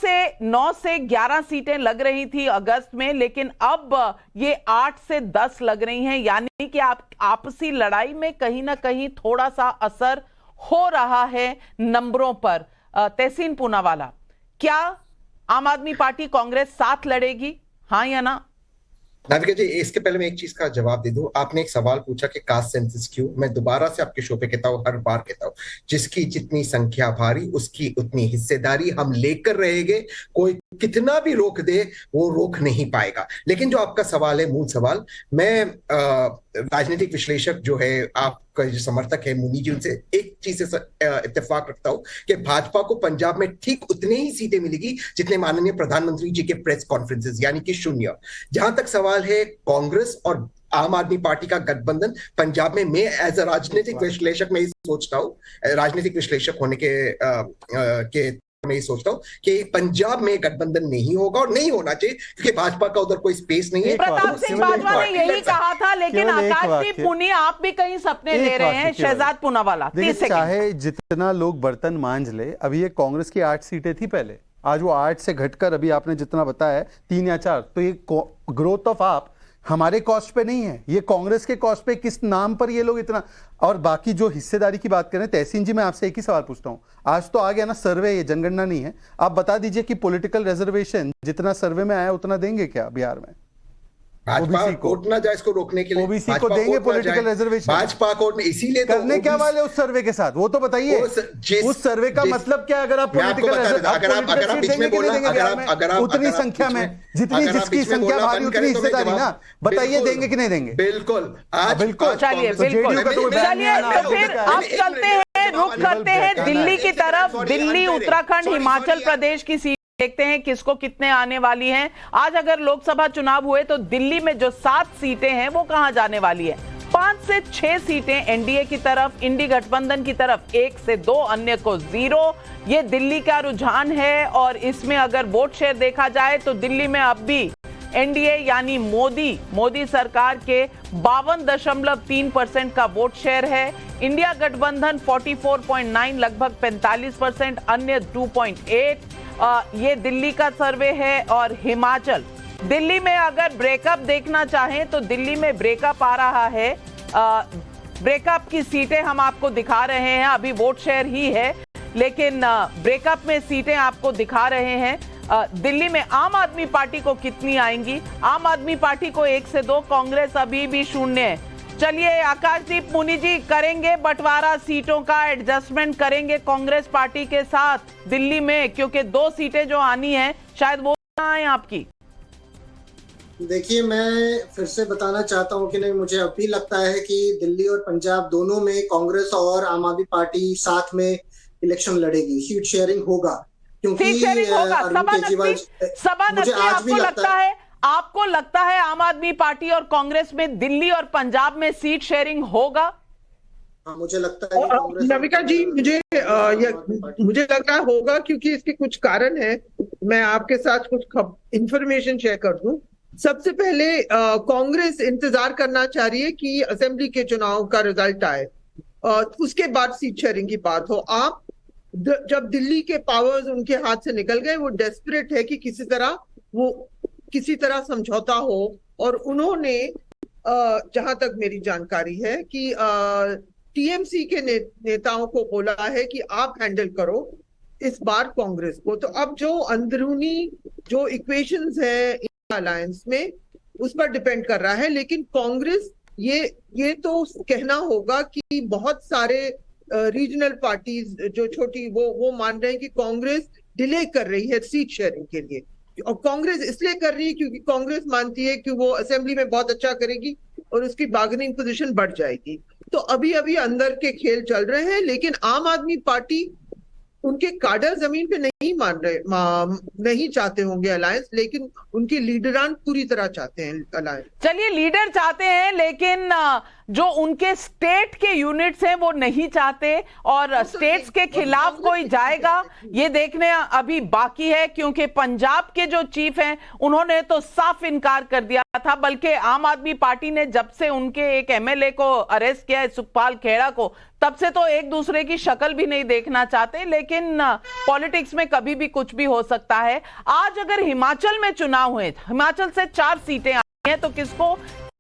से 11 सीटें लग रही थी अगस्त में, लेकिन अब ये 8 से 10 लग रही हैं, यानी कि आपसी लड़ाई में कहीं ना कहीं थोड़ा सा असर हो रहा है नंबरों पर। तहसीन पूनावाला, क्या आम आदमी पार्टी कांग्रेस साथ लड़ेगी, हाँ या ना? नाविका जी, इसके पहले मैं एक चीज का जवाब दे दूं। आपने एक सवाल पूछा कि कास्ट सेंसस क्यों। मैं दोबारा से आपके शो पे कहता हूं, हर बार कहता हूं, जिसकी जितनी संख्या भारी उसकी उतनी हिस्सेदारी हम लेकर रहेंगे। कोई कितना भी रोक दे वो रोक नहीं पाएगा। लेकिन जो आपका सवाल है, मूल सवाल, मैं राजनीतिक विश्लेषक जो है, आपका जो समर्थक है मुनि जी, उनसे एक चीज से इत्तेफाक रखता हूं कि भाजपा को पंजाब में ठीक उतने ही सीटें मिलेगी जितने माननीय प्रधानमंत्री जी के प्रेस कॉन्फ्रेंसेस, यानी कि 0। जहां तक सवाल है कांग्रेस और आम आदमी पार्टी का गठबंधन पंजाब में, मैं एज अ राजनीतिक विश्लेषक मैं सोचता हूँ, राजनीतिक विश्लेषक होने के मैं ये सोचता हूँ कि पंजाब में गठबंधन नहीं होगा और नहीं होना चाहिए, क्योंकि भाजपा का उधर कोई स्पेस नहीं है। प्रताप सिंह बाजवा ने यही कहा था, लेकिन आकाशदीप पुनी आप भी कहीं सपने ले रहे हैं। शहजाद पूनावाला, 30 सेकंड। चाहे जितना लोग बर्तन मांझ ले, अभी ये कांग्रेस की 8 सीटें थी पहले, आज वो 8 से घटकर अभी आपने जितना बताया 3 या 4, तो ये ग्रोथ ऑफ आप हमारे कॉस्ट पे नहीं है, ये कांग्रेस के कॉस्ट पे। किस नाम पर ये लोग इतना? और बाकी जो हिस्सेदारी की बात करें, तहसीन जी मैं आपसे एक ही सवाल पूछता हूं, आज तो आ गया ना सर्वे, ये जनगणना नहीं है, आप बता दीजिए कि पॉलिटिकल रिजर्वेशन जितना सर्वे में आया उतना देंगे क्या बिहार में? भाजपा कोर्ट ना जाए इसको रोकने के लिए, ओबीसी को देंगे पॉलिटिकल रिजर्वेशन, भाजपा कोर्ट ने इसीलिए करने क्या वाले उस सर्वे के साथ, वो तो बताइए। उस सर्वे का मतलब क्या? अगर आप पॉलिटिकल उतनी संख्या में, जितनी जिसकी संख्या भारी उतनी हिस्सेदारी ना, बताइए देंगे कि नहीं देंगे? बिल्कुल, बिल्कुल। चलिए बिल्कुल, चलिए तो फिर अब चलते हैं, रुख करते हैं दिल्ली की तरफ। दिल्ली, उत्तराखंड, हिमाचल प्रदेश की सीट देखते हैं किसको कितने आने वाली हैं। आज अगर लोकसभा चुनाव हुए तो दिल्ली में जो 7 सीटें हैं वो कहां जाने वाली है? 5 से 6 सीटें एनडीए की तरफ, इंडी गठबंधन की तरफ 1 से 2, अन्य को 0। ये दिल्ली का रुझान है और इसमें अगर वोट शेयर देखा जाए तो दिल्ली में अब भी एनडीए यानी मोदी सरकार के 52.3% का वोट शेयर है। इंडिया गठबंधन 44.9, लगभग 45%, अन्य 2.8। ये दिल्ली का सर्वे है। और हिमाचल, दिल्ली में अगर ब्रेकअप देखना चाहें तो दिल्ली में ब्रेकअप आ रहा है। ब्रेकअप की सीटें हम आपको दिखा रहे हैं, अभी वोट शेयर ही है लेकिन ब्रेकअप में सीटें आपको दिखा रहे हैं। दिल्ली में आम आदमी पार्टी को कितनी आएंगी? आम आदमी पार्टी को 1 से 2, कांग्रेस अभी भी 0 है। चलिए आकाशदीप मुनि जी, करेंगे बंटवारा सीटों का, एडजस्टमेंट करेंगे कांग्रेस पार्टी के साथ दिल्ली में, क्योंकि 2 सीटें जो आनी है शायद वो ना आए आपकी। देखिए, मैं फिर से बताना चाहता हूं कि नहीं, मुझे अब भी लगता है कि दिल्ली और पंजाब दोनों में कांग्रेस और आम आदमी पार्टी साथ में इलेक्शन लड़ेगी। सीट शेयरिंग होगा, क्योंकि आपको लगता है आम आदमी पार्टी और कांग्रेस में दिल्ली और पंजाब में सीट शेयरिंग होगा? मुझे लगता है नविका जी, मुझे लग रहा होगा, क्योंकि इसके कुछ कारण है। मैं आपके साथ कुछ इंफॉर्मेशन शेयर कर दूं। सबसे पहले कांग्रेस इंतजार करना चाह रही है कि असेंबली के चुनाव का रिजल्ट आए और उसके बाद सीट शेयरिंग की बात हो। आप जब दिल्ली के पावर्स उनके हाथ से निकल गए, वो डेस्परेट है कि किसी तरह समझौता हो। और उन्होंने जहां तक मेरी जानकारी है कि टीएमसी के नेताओं को बोला है कि आप हैंडल करो इस बार कांग्रेस को। तो अब जो अंदरूनी जो इक्वेशंस है अलायंस में, उस पर डिपेंड कर रहा है। लेकिन कांग्रेस ये तो कहना होगा कि बहुत सारे रीजनल पार्टीज जो छोटी, वो मान रहे हैं कि कांग्रेस डिले कर रही है सीट शेयरिंग के लिए। और कांग्रेस इसलिए कर रही है क्योंकि कांग्रेस मानती है कि वो असेंबली में बहुत अच्छा करेगी और उसकी बार्गेनिंग पोजीशन बढ़ जाएगी। तो अभी अंदर के खेल चल रहे हैं। लेकिन आम आदमी पार्टी, उनके काडर जमीन पे नहीं चाहते होंगे अलायंस, लेकिन उनके लीडरान पूरी तरह चाहते हैं अलायंस। चलिए, लीडर चाहते हैं लेकिन जो उनके स्टेट के यूनिट्स हैं वो नहीं चाहते, और स्टेट्स के खिलाफ कोई जाएगा ये देखने अभी बाकी है, क्योंकि पंजाब के जो चीफ हैं उन्होंने तो साफ इनकार कर दिया था। बल्कि आम आदमी पार्टी ने जब से उनके एक एमएलए को अरेस्ट किया है, सुखपाल खेड़ा को, तब से तो एक दूसरे की शक्ल भी नहीं देखना चाहते। लेकिन पॉलिटिक्स में कभी भी कुछ भी हो सकता है। आज अगर हिमाचल में चुनाव हुए, हिमाचल से 4 सीटें आई हैं, तो किसको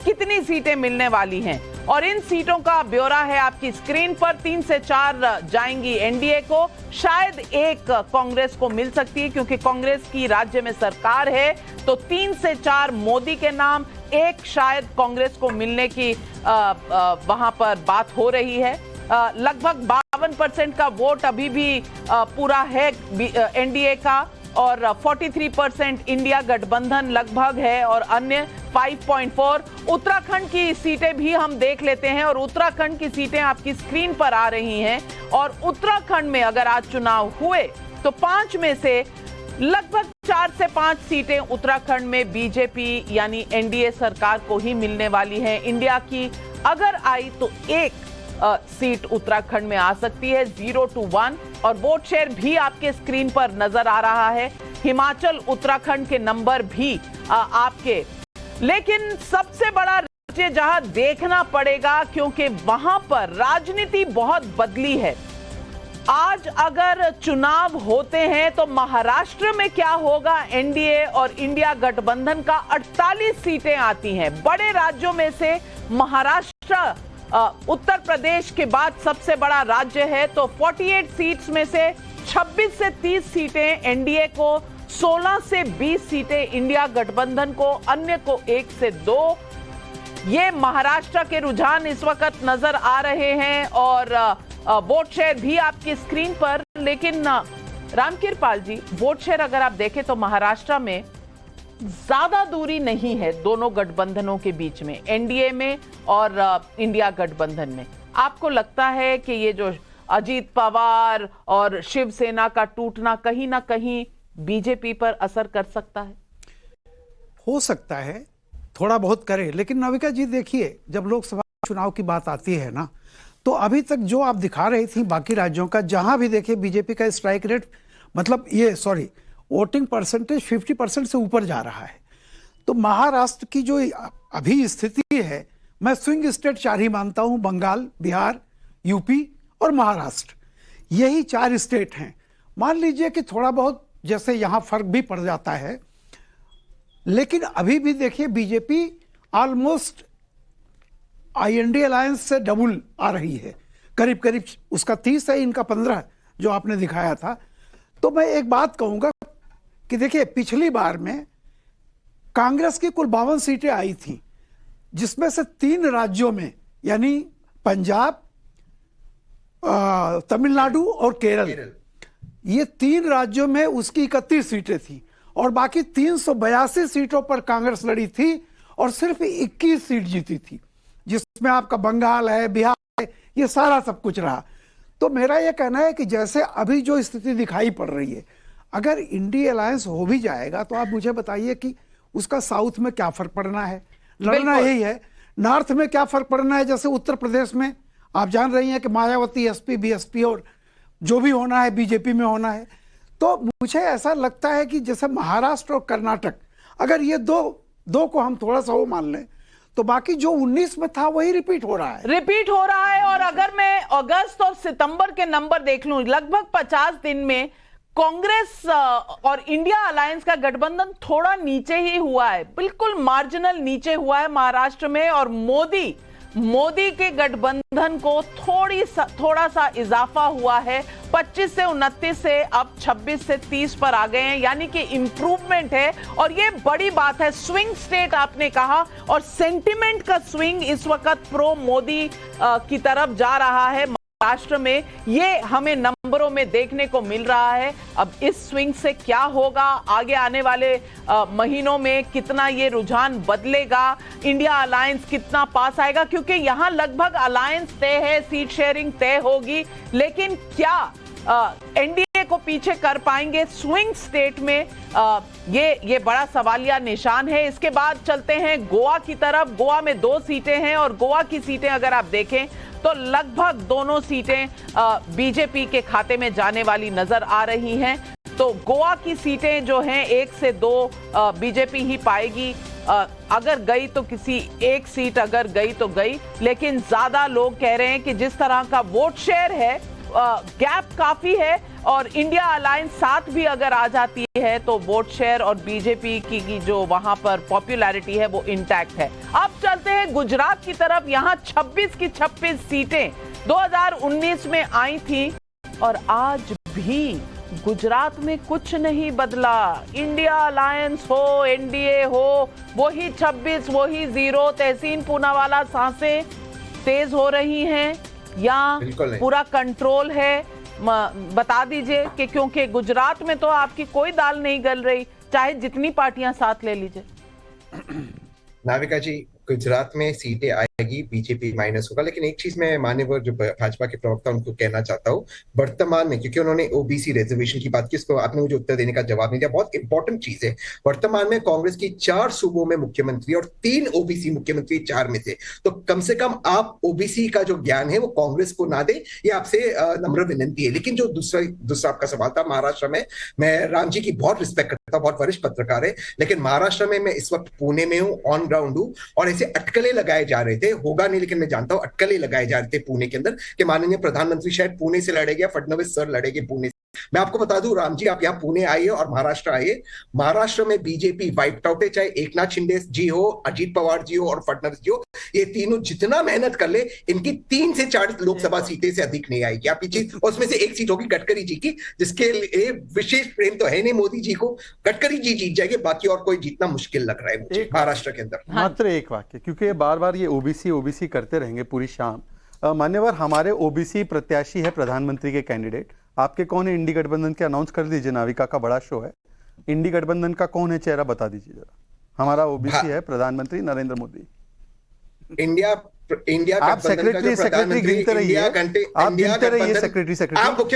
कितनी सीटें मिलने वाली हैं और इन सीटों का ब्यौरा है आपकी स्क्रीन पर। 3 से 4 जाएंगी एनडीए को, शायद 1 कांग्रेस को मिल सकती है, क्योंकि कांग्रेस की राज्य में सरकार है। तो 3 से 4 मोदी के नाम, 1 शायद कांग्रेस को मिलने की वहां पर बात हो रही है। लगभग 52% का वोट अभी भी पूरा है एनडीए का, और 43% इंडिया गठबंधन लगभग है, और अन्य 5.4। उत्तराखंड की सीटें भी हम देख लेते हैं, और उत्तराखंड की सीटें आपकी स्क्रीन पर आ रही हैं। और उत्तराखंड में अगर आज चुनाव हुए तो 5 में से लगभग 4 से 5 सीटें उत्तराखंड में बीजेपी यानी एनडीए सरकार को ही मिलने वाली है। इंडिया की अगर आई तो 1 सीट उत्तराखंड में आ सकती है, 0 to 1। और वोट शेयर भी आपके स्क्रीन पर नजर आ रहा है। हिमाचल उत्तराखंड के नंबर भी आपके, लेकिन सबसे बड़ा राज्य जहां देखना पड़ेगा, क्योंकि वहां पर राजनीति बहुत बदली है। आज अगर चुनाव होते हैं तो महाराष्ट्र में क्या होगा? एनडीए और इंडिया गठबंधन का 48 सीटें आती हैं। बड़े राज्यों में से महाराष्ट्र उत्तर प्रदेश के बाद सबसे बड़ा राज्य है, तो 48 सीट्स में से 26 से 30 सीटें एनडीए को, 16 से 20 सीटें इंडिया गठबंधन को, अन्य को 1 से 2। ये महाराष्ट्र के रुझान इस वक्त नजर आ रहे हैं और वोट शेयर भी आपकी स्क्रीन पर। लेकिन रामकृपाल जी, वोट शेयर अगर आप देखें तो महाराष्ट्र में ज्यादा दूरी नहीं है दोनों गठबंधनों के बीच में, एनडीए में और इंडिया गठबंधन में। आपको लगता है कि ये जो अजीत पवार और शिवसेना का टूटना कहीं ना कहीं बीजेपी पर असर कर सकता है? हो सकता है, थोड़ा बहुत करे, लेकिन नाविका जी देखिए, जब लोकसभा चुनाव की बात आती है ना, तो अभी तक जो आप दिखा रही थी बाकी राज्यों का, जहां भी देखिए बीजेपी का स्ट्राइक रेट, मतलब वोटिंग परसेंटेज 50% से ऊपर जा रहा है। तो महाराष्ट्र की जो अभी स्थिति है, मैं स्विंग स्टेट 4 ही मानता हूं, बंगाल, बिहार, यूपी और महाराष्ट्र, यही 4 स्टेट हैं। मान लीजिए कि थोड़ा बहुत जैसे यहां फर्क भी पड़ जाता है, लेकिन अभी भी देखिए बीजेपी ऑलमोस्ट आईएनडी अलायंस से डबल आ रही है, करीब करीब उसका 30 है, इनका 15 जो आपने दिखाया था। तो मैं एक बात कहूंगा कि देखिए, पिछली बार में कांग्रेस की कुल 52 सीटें आई थी, जिसमें से 3 राज्यों में यानी पंजाब, तमिलनाडु और केरल, ये 3 राज्यों में उसकी 31 सीटें थी और बाकी 382 सीटों पर कांग्रेस लड़ी थी और सिर्फ 21 सीट जीती थी, जिसमें आपका बंगाल है, बिहार है, ये सारा सब कुछ रहा। तो मेरा ये कहना है कि जैसे अभी जो स्थिति दिखाई पड़ रही है, अगर इंडिया अलायंस हो भी जाएगा तो आप मुझे बताइए कि उसका साउथ में क्या फर्क पड़ना है? लड़ना यही है। नॉर्थ में क्या फर्क पड़ना है? जैसे उत्तर प्रदेश में आप जान रही हैं कि मायावती एसपी, बीएसपी और जो भी होना है बीजेपी में होना है। तो मुझे ऐसा लगता है कि जैसे महाराष्ट्र और कर्नाटक, अगर ये दो को हम थोड़ा सा वो मान लें, तो बाकी जो 19 में था वही रिपीट हो रहा है। और अगर मैं अगस्त और सितंबर के नंबर देख लूं, लगभग 50 दिन में कांग्रेस और इंडिया अलायंस का गठबंधन थोड़ा नीचे ही हुआ है, बिल्कुल मार्जिनल नीचे हुआ है महाराष्ट्र में। और मोदी के गठबंधन को थोड़ा सा इजाफा हुआ है, 25 से 29 से अब 26 से 30 पर आ गए हैं, यानी कि इंप्रूवमेंट है। और ये बड़ी बात है। स्विंग स्टेट आपने कहा, और सेंटिमेंट का स्विंग इस वक्त प्रो मोदी की तरफ जा रहा है महाराष्ट्र में, ये हमें नंबरों में देखने को मिल रहा है। अब इस स्विंग से क्या होगा आगे आने वाले महीनों में, कितना ये रुझान बदलेगा, इंडिया अलायंस कितना पास आएगा, क्योंकि यहां लगभग अलायंस तय है, सीट शेयरिंग तय होगी, लेकिन क्या एनडीए को पीछे कर पाएंगे स्विंग स्टेट में? ये बड़ा सवालिया निशान है। इसके बाद चलते हैं गोवा की तरफ। गोवा में 2 सीटें हैं और गोवा की सीटें अगर आप देखें तो लगभग दोनों सीटें बीजेपी के खाते में जाने वाली नजर आ रही हैं। तो गोवा की सीटें जो हैं 1 से 2 बीजेपी ही पाएगी। अगर गई तो किसी एक सीट अगर गई तो गई, लेकिन ज्यादा लोग कह रहे हैं कि जिस तरह का वोट शेयर है, गैप काफी है, और इंडिया अलायंस साथ भी अगर आ जाती है तो वोट शेयर और बीजेपी की जो वहां पर पॉपुलैरिटी है वो इंटैक्ट है। अब चलते हैं गुजरात की तरफ। यहां 26 की 26 सीटें 2019 में आई थी और आज भी गुजरात में कुछ नहीं बदला। इंडिया अलायंस हो, एनडीए हो, वही 26, वही 0। तहसीन पूनावाला सांसें तेज हो रही हैं या पूरा कंट्रोल है? बता दीजिए कि क्योंकि गुजरात में तो आपकी कोई दाल नहीं गल रही, चाहे जितनी पार्टियां साथ ले लीजिए। नाविका जी, गुजरात में सीटें आएगी, बीजेपी माइनस होगा। लेकिन एक चीज मैं मान्यवर जो भाजपा के प्रवक्ता उनको कहना चाहता हूँ, वर्तमान में, क्योंकि उन्होंने ओबीसी रिजर्वेशन की बात की, उसको आपने मुझे उत्तर देने का जवाब नहीं दिया। बहुत इंपॉर्टेंट चीज है, वर्तमान में कांग्रेस की 4 सूबों में मुख्यमंत्री और 3 ओबीसी मुख्यमंत्री 4 में से। तो कम से कम आप ओबीसी का जो ज्ञान है वो कांग्रेस को ना दे, ये आपसे नम्र विनंती है। लेकिन जो दूसरा आपका सवाल था महाराष्ट्र में, मैं राम जी की बहुत रिस्पेक्ट करता हूँ, बहुत वरिष्ठ पत्रकार है, लेकिन महाराष्ट्र में मैं इस वक्त पुणे में हूँ, ऑन ग्राउंड हूँ, और ऐसे अटकलें लगाए जा रहे थे, होगा नहीं लेकिन मैं जानता हूं, अटकलें लगाए जा रहे थे पुणे के अंदर कि माननीय प्रधानमंत्री शायद पुणे से लड़ेंगे या फडणवीस सर लड़ेंगे पुणे से। मैं आपको बता दूं राम जी, आप यहाँ पुणे आइए और महाराष्ट्र आइए, महाराष्ट्र में बीजेपी वाइप्ड आउट है, चाहे एकनाथ शिंदे जी हो, अजीत पवार जी हो और फडणवीस जी हो, ये तीनों जितना मेहनत कर ले, इनकी 3 से 4 लोकसभा सीटें से अधिक नहीं आएगी। आप ये चीज, उसमें से एक सीट होगी गडकरी जी की, जिसके लिए विशेष प्रेम तो है नहीं मोदी जी को, गडकरी जी जीत जाएंगे, बाकी और कोई जीतना मुश्किल लग रहा है मुझे महाराष्ट्र के अंदर। मात्र एक वाक्य, क्योंकि बार बार ये ओबीसी करते रहेंगे पूरी शाम। मान्यवर, हमारे ओबीसी प्रत्याशी है प्रधानमंत्री के कैंडिडेट, आपके कौन है इंडी गठबंधन के? अनाउंस कर दीजिए, नाविका का बड़ा शो है, इंडी गठबंधन का कौन है चेहरा बता दीजिए जरा। हमारा ओबीसी है प्रधानमंत्री नरेंद्र मोदी। इंडिया आप सेक्रेटरी गिनते रहिए, आप गिनते रहिए सेक्रेटरी।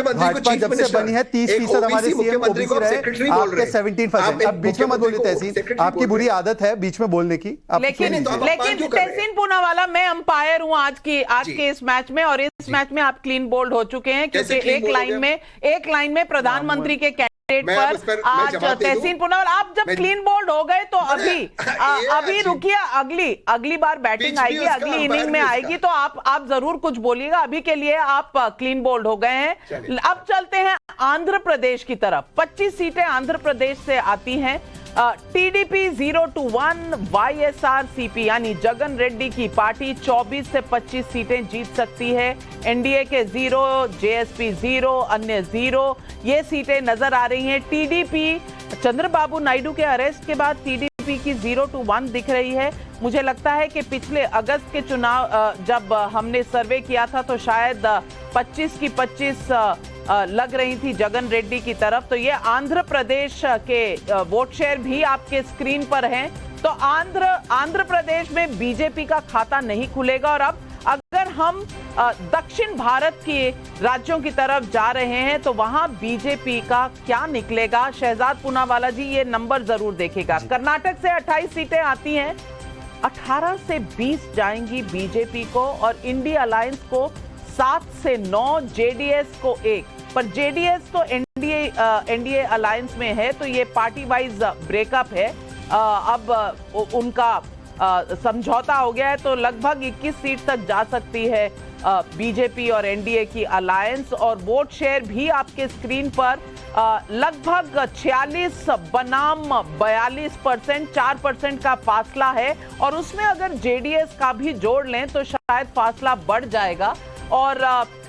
भाजपा जब से बनी है 30% हमारे सीएम ओबीसी रहे, आपके 17%। अब बीच में मत बोलिए तहसीन, आपकी बुरी आदत है बीच में बोलने की। लेकिन तहसीन पूनावाला, मैं अंपायर हूं आज के इस मैच में, और इस मैच में आप क्लीन बोल्ड हो चुके हैं, क्योंकि एक लाइन में प्रधानमंत्री के पर आज तहसीन पूनावाला आप जब क्लीन बोल्ड हो गए तो अभी रुकिए, अगली बार बैटिंग आएगी, अगली इनिंग में आएगी तो आप जरूर कुछ बोलिएगा। अभी के लिए आप क्लीन बोल्ड हो गए हैं। अब चलते हैं आंध्र प्रदेश की तरफ। 25 सीटें आंध्र प्रदेश से आती हैं। टीडीपी 0 to 1, वाईएसआरसीपी यानी जगन रेड्डी की पार्टी 24 से 25 सीटें जीत सकती है। एनडीए के 0, जेएसपी 0, अन्य 0 ये सीटें नजर आ रही हैं। टीडीपी, चंद्रबाबू नायडू के अरेस्ट के बाद टीडीपी की 0 to 1 दिख रही है। मुझे लगता है कि पिछले अगस्त के चुनाव जब हमने सर्वे किया था तो शायद 25 की 25 लग रही थी जगन रेड्डी की तरफ। तो ये आंध्र प्रदेश के वोट शेयर भी आपके स्क्रीन पर हैं। तो आंध्र प्रदेश में बीजेपी का खाता नहीं खुलेगा। और अब अगर हम दक्षिण भारत के राज्यों की तरफ जा रहे हैं तो वहां बीजेपी का क्या निकलेगा? शहजाद पूनावाला जी ये नंबर जरूर देखेगा। कर्नाटक से 28 सीटें आती हैं, 18 से 20 जाएंगी बीजेपी को और इंडिया अलायंस को 7 से 9, जेडीएस को 1। पर जेडीएस तो एनडीए अलायंस में है तो ये पार्टी वाइज ब्रेकअप है। अब उनका समझौता हो गया है तो लगभग 21 सीट तक जा सकती है बीजेपी और एनडीए की अलायंस। और वोट शेयर भी आपके स्क्रीन पर लगभग 46 बनाम 42%, 4% का फासला है। और उसमें अगर जेडीएस का भी जोड़ लें तो शायद फासला बढ़ जाएगा। और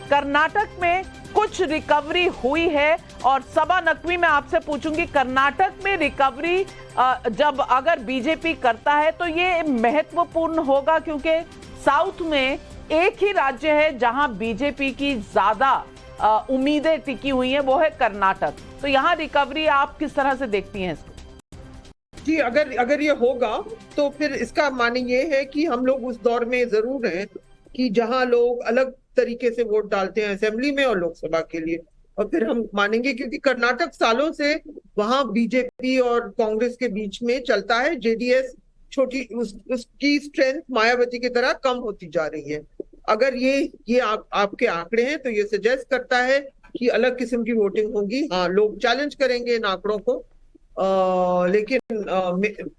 कर्नाटक में कुछ रिकवरी हुई है। और सबा नकवी मैं आपसे पूछूंगी, कर्नाटक में रिकवरी जब अगर बीजेपी करता है तो ये महत्वपूर्ण होगा, क्योंकि साउथ में एक ही राज्य है जहां बीजेपी की ज्यादा उम्मीदें टिकी हुई हैं, वो है कर्नाटक। तो यहां रिकवरी आप किस तरह से देखती हैं इसको? जी, अगर ये होगा तो फिर इसका माने ये है कि हम लोग उस दौर में जरूर हैं कि जहां लोग अलग तरीके से वोट डालते हैं असेंबली में और लोकसभा के लिए। और फिर हम मानेंगे, क्योंकि कर्नाटक सालों से वहां बीजेपी और कांग्रेस के बीच में चलता है। जेडीएस छोटी, उसकी स्ट्रेंथ मायावती की तरह कम होती जा रही है। अगर ये आपके आंकड़े हैं तो ये सजेस्ट करता है कि अलग किस्म की वोटिंग होगी। हाँ, लोग चैलेंज करेंगे इन आंकड़ों को, लेकिन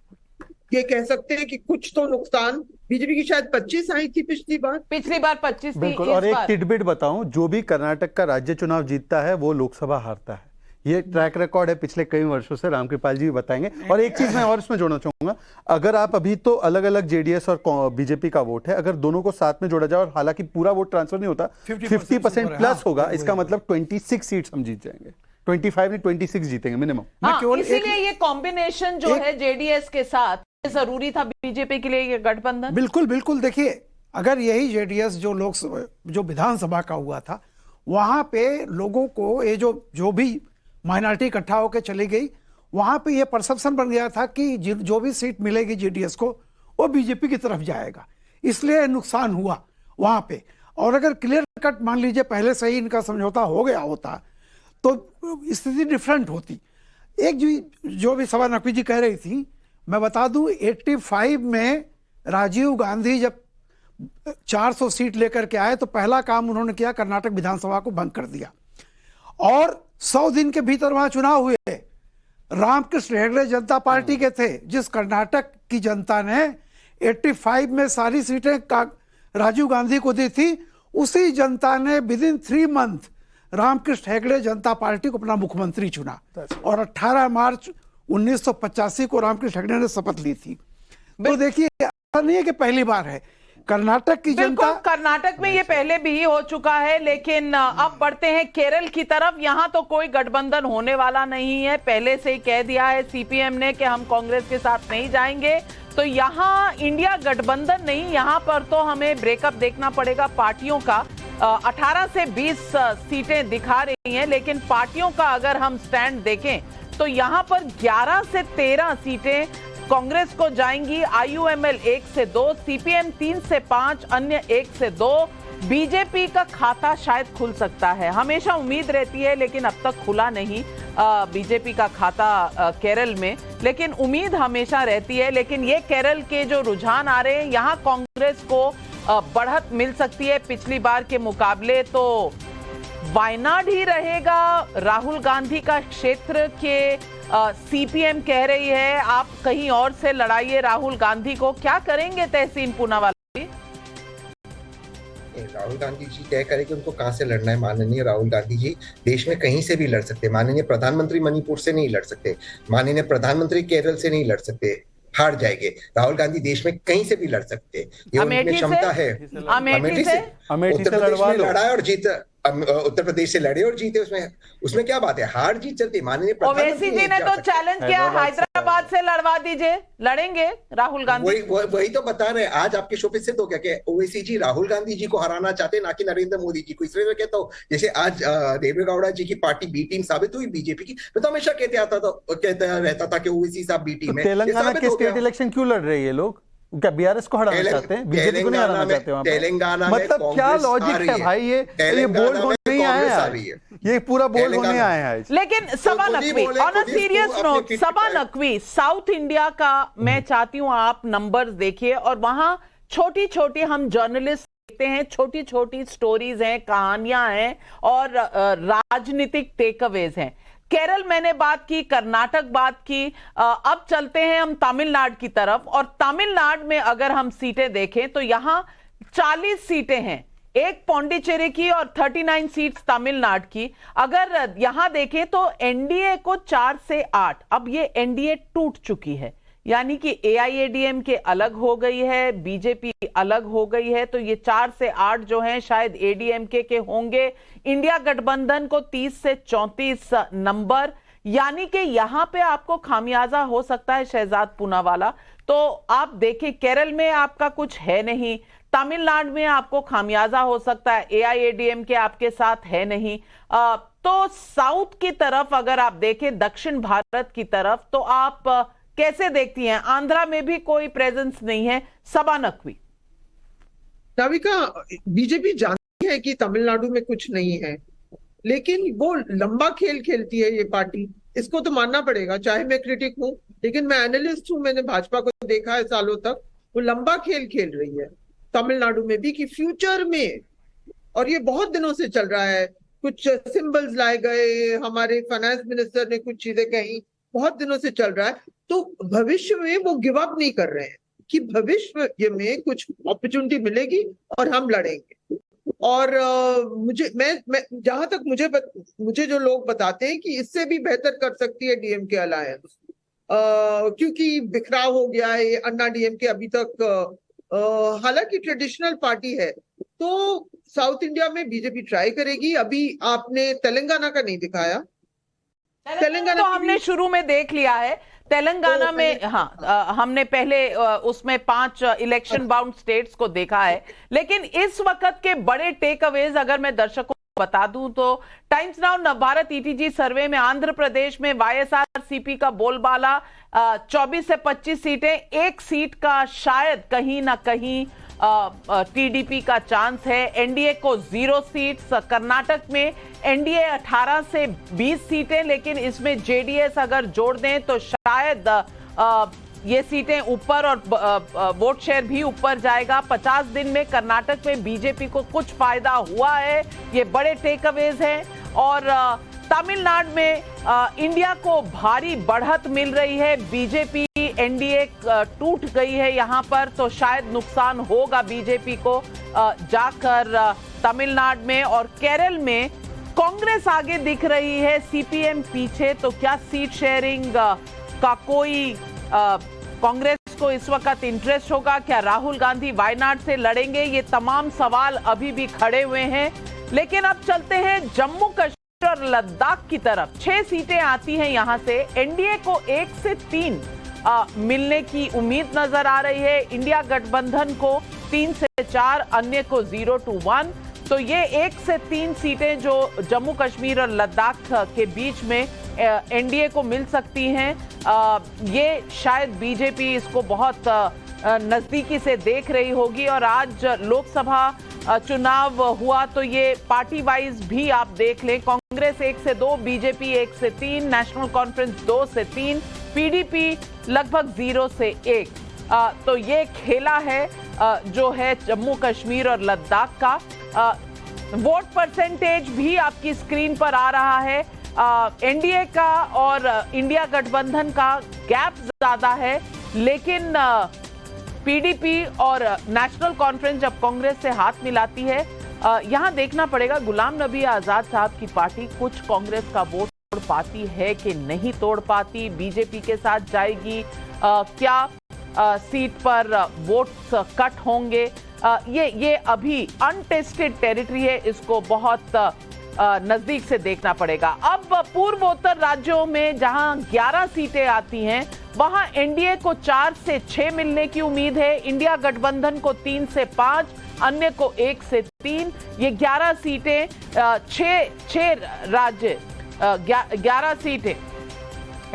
ये कह सकते हैं कि कुछ तो नुकसान, बीजेपी की शायद 25 आई थी पिछली बार 25 थी। बिल्कुल। और एक टिडबिट बताऊं, जो भी कर्नाटक का राज्य चुनाव जीतता है वो लोकसभा हारता है। ये ट्रैक रिकॉर्ड है पिछले कई वर्षों से, रामकृपाल जी भी बताएंगे। और एक चीज मैं और इसमें जोड़ना चाहूंगा, अगर आप अभी तो अलग अलग जेडीएस और बीजेपी का वोट है, अगर दोनों को साथ में जोड़ा जाए और हालांकि पूरा वोट ट्रांसफर नहीं होता, 50% प्लस होगा, इसका मतलब 26 सीट्स हम जीत जाएंगे। 25 नहीं 26 जीतेंगे मिनिमम। इसीलिए ये कॉम्बिनेशन जो है जेडीएस के साथ जरूरी था बीजेपी के लिए, ये गठबंधन। बिल्कुल। देखिए, अगर यही जेडीएस जो विधानसभा का हुआ था, वहां पे लोगों को ये जो भी माइनॉरिटी इकट्ठा होकर चली गई, वहां पे ये परसेप्शन बन गया था कि जो भी सीट मिलेगी जेडीएस को वो बीजेपी की तरफ जाएगा, इसलिए नुकसान हुआ वहां पे। और अगर क्लियर कट मान लीजिए पहले से ही इनका समझौता हो गया होता तो स्थिति डिफरेंट होती। एक जो भी सभा नकवी जी कह रही थी, मैं बता दूं 85 में राजीव गांधी जब 400 सीट लेकर के आए तो पहला काम उन्होंने किया, कर्नाटक विधानसभा को भंग कर दिया और 100 दिन के भीतर वहां चुनाव हुए। रामकृष्ण हेगड़े जनता पार्टी के थे, जिस कर्नाटक की जनता ने 85 में सारी सीटें राजीव गांधी को दी थी, उसी जनता ने विदिन 3 मंथ रामकृष्ण हेगड़े जनता पार्टी को अपना मुख्यमंत्री चुना और 18 मार्च 1985 को रामकृष्ण हेगड़े ने शपथ ली थी। तो देखिए ऐसा नहीं है कि पहली बार है, कर्नाटक की जनता, कर्नाटक में ये पहले भी हो चुका है। लेकिन अब बढ़ते हैं केरल की तरफ। यहां तो कोई गठबंधन होने वाला नहीं है, पहले से ही कह दिया है सीपीएम ने कि हम कांग्रेस के साथ नहीं जाएंगे। तो यहाँ इंडिया गठबंधन नहीं, यहाँ पर तो हमें ब्रेकअप देखना पड़ेगा पार्टियों का। 18 से 20 सीटें दिखा रही हैं, लेकिन पार्टियों का अगर हम स्टैंड देखें तो यहाँ पर 11 से 13 सीटें कांग्रेस को जाएंगी, आईयूएमएल 1 से 2, सीपीएम 3 से 5, अन्य 1 से 2। बीजेपी का खाता शायद खुल सकता है, हमेशा उम्मीद रहती है, लेकिन अब तक खुला नहीं बीजेपी का खाता केरल में, लेकिन उम्मीद हमेशा रहती है। लेकिन ये केरल के जो रुझान आ रहे हैं, यहाँ कांग्रेस को बढ़त मिल सकती है पिछली बार के मुकाबले। तो वायनाड ही रहेगा राहुल गांधी का क्षेत्र के सीपीएम कह रही है आप कहीं और से लड़ाइए राहुल गांधी को। क्या करेंगे तहसीन पूनावाला जी? राहुल गांधी जी तय करें कि उनको कहां से लड़ना है। माननीय राहुल गांधी जी देश में कहीं से भी लड़ सकते, माननीय प्रधानमंत्री मणिपुर से नहीं लड़ सकते, माननीय प्रधानमंत्री केरल से नहीं लड़ सकते, हार जाएंगे। राहुल गांधी देश में कहीं से भी लड़ सकते, ये उनमें क्षमता है। अमेठी से उत्तर प्रदेश में लड़ा और जीता, उत्तर प्रदेश से लड़े और जीते, उसमें क्या बात है, हार जीत चलती। माननीय ओवैसी जी ने तो चैलेंज किया, हैदराबाद से लड़वा दीजिए, लड़ेंगे राहुल गांधी। वही तो बता रहे हैं, आज आपके शो पे सिद्ध हो गया कि ओवैसी जी राहुल गांधी जी को हराना चाहते, ना कि नरेंद्र मोदी जी को। इसलिए मैं कहता हूँ, जैसे आज देवेगौड़ा जी की पार्टी बी टीम साबित हुई बीजेपी की, मैं तो हमेशा कहता रहता था कि ओवैसी साहब बी टीम है। तेलंगाना के स्टेट इलेक्शन क्यों लड़ रहे हैं ये लोग? क्या बीआरएस को हराना चाहते हैं, बीजेपी को नहीं हराना चाहते वहां पे? तेलंगाना मतलब क्या लॉजिक है भाई? ये बोल्ड होने नहीं आया है, ये पूरा बोल्ड होने आया है। लेकिन Saba Naqvi, on a serious note, Saba Naqvi, south India का मैं चाहती हूं आप नंबर्स देखिए, और वहां छोटी छोटी हम जर्नलिस्ट देखते हैं, छोटी छोटी स्टोरीज हैं, कहानियां हैं और राजनीतिक टेकअवेज हैं। केरल मैंने बात की, कर्नाटक बात की, अब चलते हैं हम तमिलनाडु की तरफ। और तमिलनाडु में अगर हम सीटें देखें तो यहां 40 सीटें हैं, एक पौंडीचेरी की और 39 सीट्स तमिलनाडु की। अगर यहां देखें तो एनडीए को 4 से 8, अब ये एनडीए टूट चुकी है, यानी कि एआईएडीएमके अलग हो गई है, बीजेपी अलग हो गई है। तो ये 4 से 8 जो हैं शायद एडीएमके के होंगे। इंडिया गठबंधन को 30 से 34 नंबर, यानी कि यहां पे आपको खामियाजा हो सकता है शहजाद पूनावाला। तो आप देखें केरल में आपका कुछ है नहीं, तमिलनाडु में आपको खामियाजा हो सकता है, एआईएडीएमके आपके साथ है नहीं। तो साउथ की तरफ अगर आप देखें, दक्षिण भारत की तरफ, तो आप कैसे देखती हैं? आंध्रा में भी कोई प्रेजेंस नहीं है। सबा नकवी। नाविका, बीजेपी जानती है कि तमिलनाडु में कुछ नहीं है, लेकिन वो लंबा खेल खेलती है ये पार्टी, इसको तो मानना पड़ेगा। चाहे मैं क्रिटिक हूं, लेकिन मैं एनालिस्ट हूं, मैंने भाजपा को देखा है सालों तक, वो लंबा खेल खेल रही है तमिलनाडु में भी कि फ्यूचर में, और ये बहुत दिनों से चल रहा है, कुछ सिंबल्स लाए गए, हमारे फाइनेंस मिनिस्टर ने कुछ चीजें कही, बहुत दिनों से चल रहा है। तो भविष्य में वो गिव अप नहीं कर रहे हैं कि भविष्य में कुछ अपॉर्चुनिटी मिलेगी और हम लड़ेंगे। और मैं जहां तक मुझे जो लोग बताते हैं कि इससे भी बेहतर कर सकती है डीएमके अलायंस, क्योंकि बिखराव हो गया है अन्ना डीएमके अभी तक। हालांकि ट्रेडिशनल पार्टी है, तो साउथ इंडिया में बीजेपी ट्राई करेगी। अभी आपने तेलंगाना का नहीं दिखाया, तेलंगाना तो हमने शुरू में देख लिया है। तेलंगाना में हाँ, हमने पहले उसमें 5 इलेक्शन बाउंड स्टेट्स को देखा है। लेकिन इस वक्त के बड़े टेक अवेज अगर मैं दर्शकों को बता दूं तो टाइम्स नाउ नवभारत ईटीजी सर्वे में आंध्र प्रदेश में वाईएसआरसीपी का बोलबाला 24 से 25 सीटें, एक सीट का शायद कहीं ना कहीं टीडीपी का चांस है। एनडीए को 0 सीट्स। कर्नाटक में एनडीए 18 से 20 सीटें, लेकिन इसमें जेडीएस अगर जोड़ दें तो शायद ये सीटें ऊपर और वोट शेयर भी ऊपर जाएगा। 50 दिन में कर्नाटक में बीजेपी को कुछ फायदा हुआ है, ये बड़े टेक अवेज हैं। और तमिलनाडु में इंडिया को भारी बढ़त मिल रही है। बीजेपी एनडीए टूट गई है यहाँ पर, तो शायद नुकसान होगा बीजेपी को जाकर तमिलनाडु में। और केरल में कांग्रेस आगे दिख रही है, सीपीएम पीछे। तो क्या सीट शेयरिंग का कोई कांग्रेस को इस वक्त इंटरेस्ट होगा? क्या राहुल गांधी वायनाड से लड़ेंगे? ये तमाम सवाल अभी भी खड़े हुए हैं। लेकिन अब चलते हैं जम्मू कश्मीर और लद्दाख की तरफ। 6 सीटें आती हैं यहां से। एनडीए को 1 से 3 मिलने की उम्मीद नजर आ रही है। इंडिया गठबंधन को 3 से 4, अन्य को 0 to 1। तो ये 1 से 3 सीटें जो जम्मू कश्मीर और लद्दाख के बीच में एनडीए को मिल सकती हैं, ये शायद बीजेपी इसको बहुत नजदीकी से देख रही होगी। और आज लोकसभा चुनाव हुआ तो ये पार्टी वाइज भी आप देख लें, कांग्रेस 1 से 2, बीजेपी 1 से 3, नेशनल कॉन्फ्रेंस 2 से 3, पीडीपी लगभग 0 से 1। तो ये खेला है जो है जम्मू कश्मीर और लद्दाख का। वोट परसेंटेज भी आपकी स्क्रीन पर आ रहा है। एनडीए का और इंडिया गठबंधन का गैप ज्यादा है, लेकिन पीडीपी और नेशनल कॉन्फ्रेंस जब कांग्रेस से हाथ मिलाती है, यहां देखना पड़ेगा गुलाम नबी आजाद साहब की पार्टी कुछ कांग्रेस का वोट तोड़ पाती है कि नहीं तोड़ पाती। बीजेपी के साथ जाएगी, क्या सीट पर वोट्स कट होंगे? ये अभी अनटेस्टेड टेरिटरी है, इसको बहुत नजदीक से देखना पड़ेगा। अब पूर्वोत्तर राज्यों में जहां 11 सीटें आती हैं, वहां एनडीए को 4 से 6 मिलने की उम्मीद है। इंडिया गठबंधन को 3 से 5, अन्य को 1 से 3। ये 11 सीटें, 6 राज्य, 11 सीटें,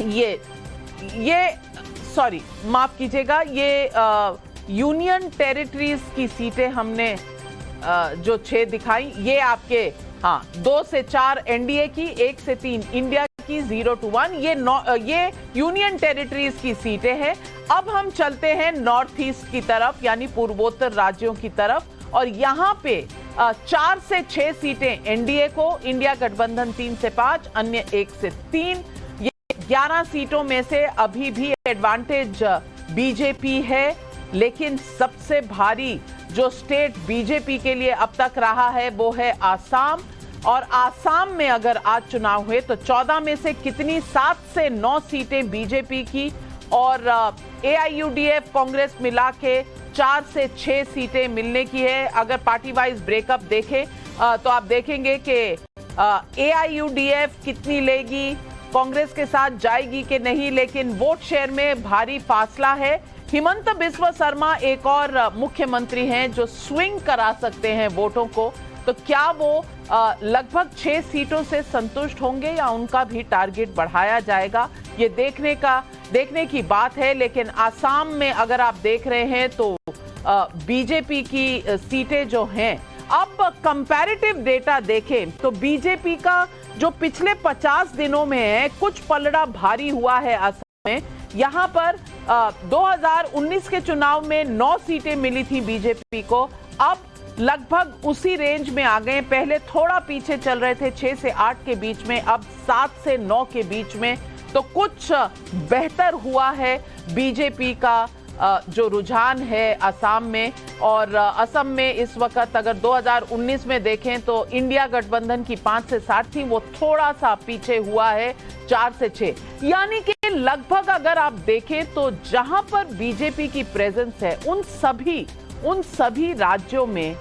ये सॉरी माफ कीजिएगा, ये यूनियन टेरिटरीज की सीटें हमने जो 6 दिखाई, ये आपके 2 से 4 एनडीए की, 1 से 3 इंडिया की, 0 to 1। ये यूनियन टेरिटरीज की सीटें हैं। अब हम चलते हैं नॉर्थ ईस्ट की तरफ, यानी पूर्वोत्तर राज्यों की तरफ। और यहाँ पे 4 से 6 सीटें एनडीए को, इंडिया गठबंधन 3 से 5, अन्य 1 से 3। ये 11 सीटों में से अभी भी एडवांटेज बीजेपी है, लेकिन सबसे भारी जो स्टेट बीजेपी के लिए अब तक रहा है वो है आसाम। और आसाम में अगर आज चुनाव हुए तो 14 में से कितनी, 7 से 9 सीटें बीजेपी की, और एआईयूडीएफ कांग्रेस मिला के 4 से 6 सीटें मिलने की है। अगर पार्टी वाइज ब्रेकअप देखें तो आप देखेंगे कि एआईयूडीएफ कितनी लेगी, कांग्रेस के साथ जाएगी कि नहीं, लेकिन वोट शेयर में भारी फासला है। हिमंत बिस्वा शर्मा एक और मुख्यमंत्री हैं जो स्विंग करा सकते हैं वोटों को। तो क्या वो लगभग 6 सीटों से संतुष्ट होंगे या उनका भी टारगेट बढ़ाया जाएगा, ये देखने की बात है। लेकिन आसाम में अगर आप देख रहे हैं तो बीजेपी की सीटें जो हैं, अब कंपैरेटिव डेटा देखें तो बीजेपी का जो पिछले 50 दिनों में है, कुछ पलड़ा भारी हुआ है असम में। यहां पर 2019 के चुनाव में 9 सीटें मिली थी बीजेपी को, अब लगभग उसी रेंज में आ गए। पहले थोड़ा पीछे चल रहे थे 6 से 8 के बीच में, अब 7 से 9 के बीच में। तो कुछ बेहतर हुआ है बीजेपी का जो रुझान है असम में। और असम में इस वक्त अगर 2019 में देखें तो इंडिया गठबंधन की 5 से 7 थी, वो थोड़ा सा पीछे हुआ है 4 से 6। यानी कि लगभग अगर आप देखें तो जहां पर बीजेपी की प्रेजेंस है उन सभी राज्यों में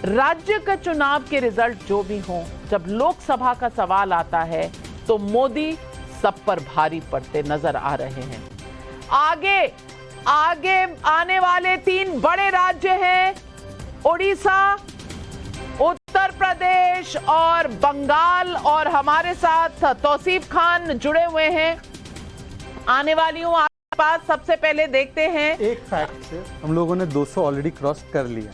राज्य का चुनाव के रिजल्ट जो भी हों, जब लोकसभा का सवाल आता है तो मोदी सब पर भारी पड़ते नजर आ रहे हैं। आगे आने वाले 3 बड़े राज्य हैं उड़ीसा, उत्तर प्रदेश और बंगाल। और हमारे साथ तौसीफ खान जुड़े हुए हैं आने वाली हूँ आपके पास। सबसे पहले देखते हैं एक फैक्ट से हम लोगों ने 200 ऑलरेडी क्रॉस कर लिया,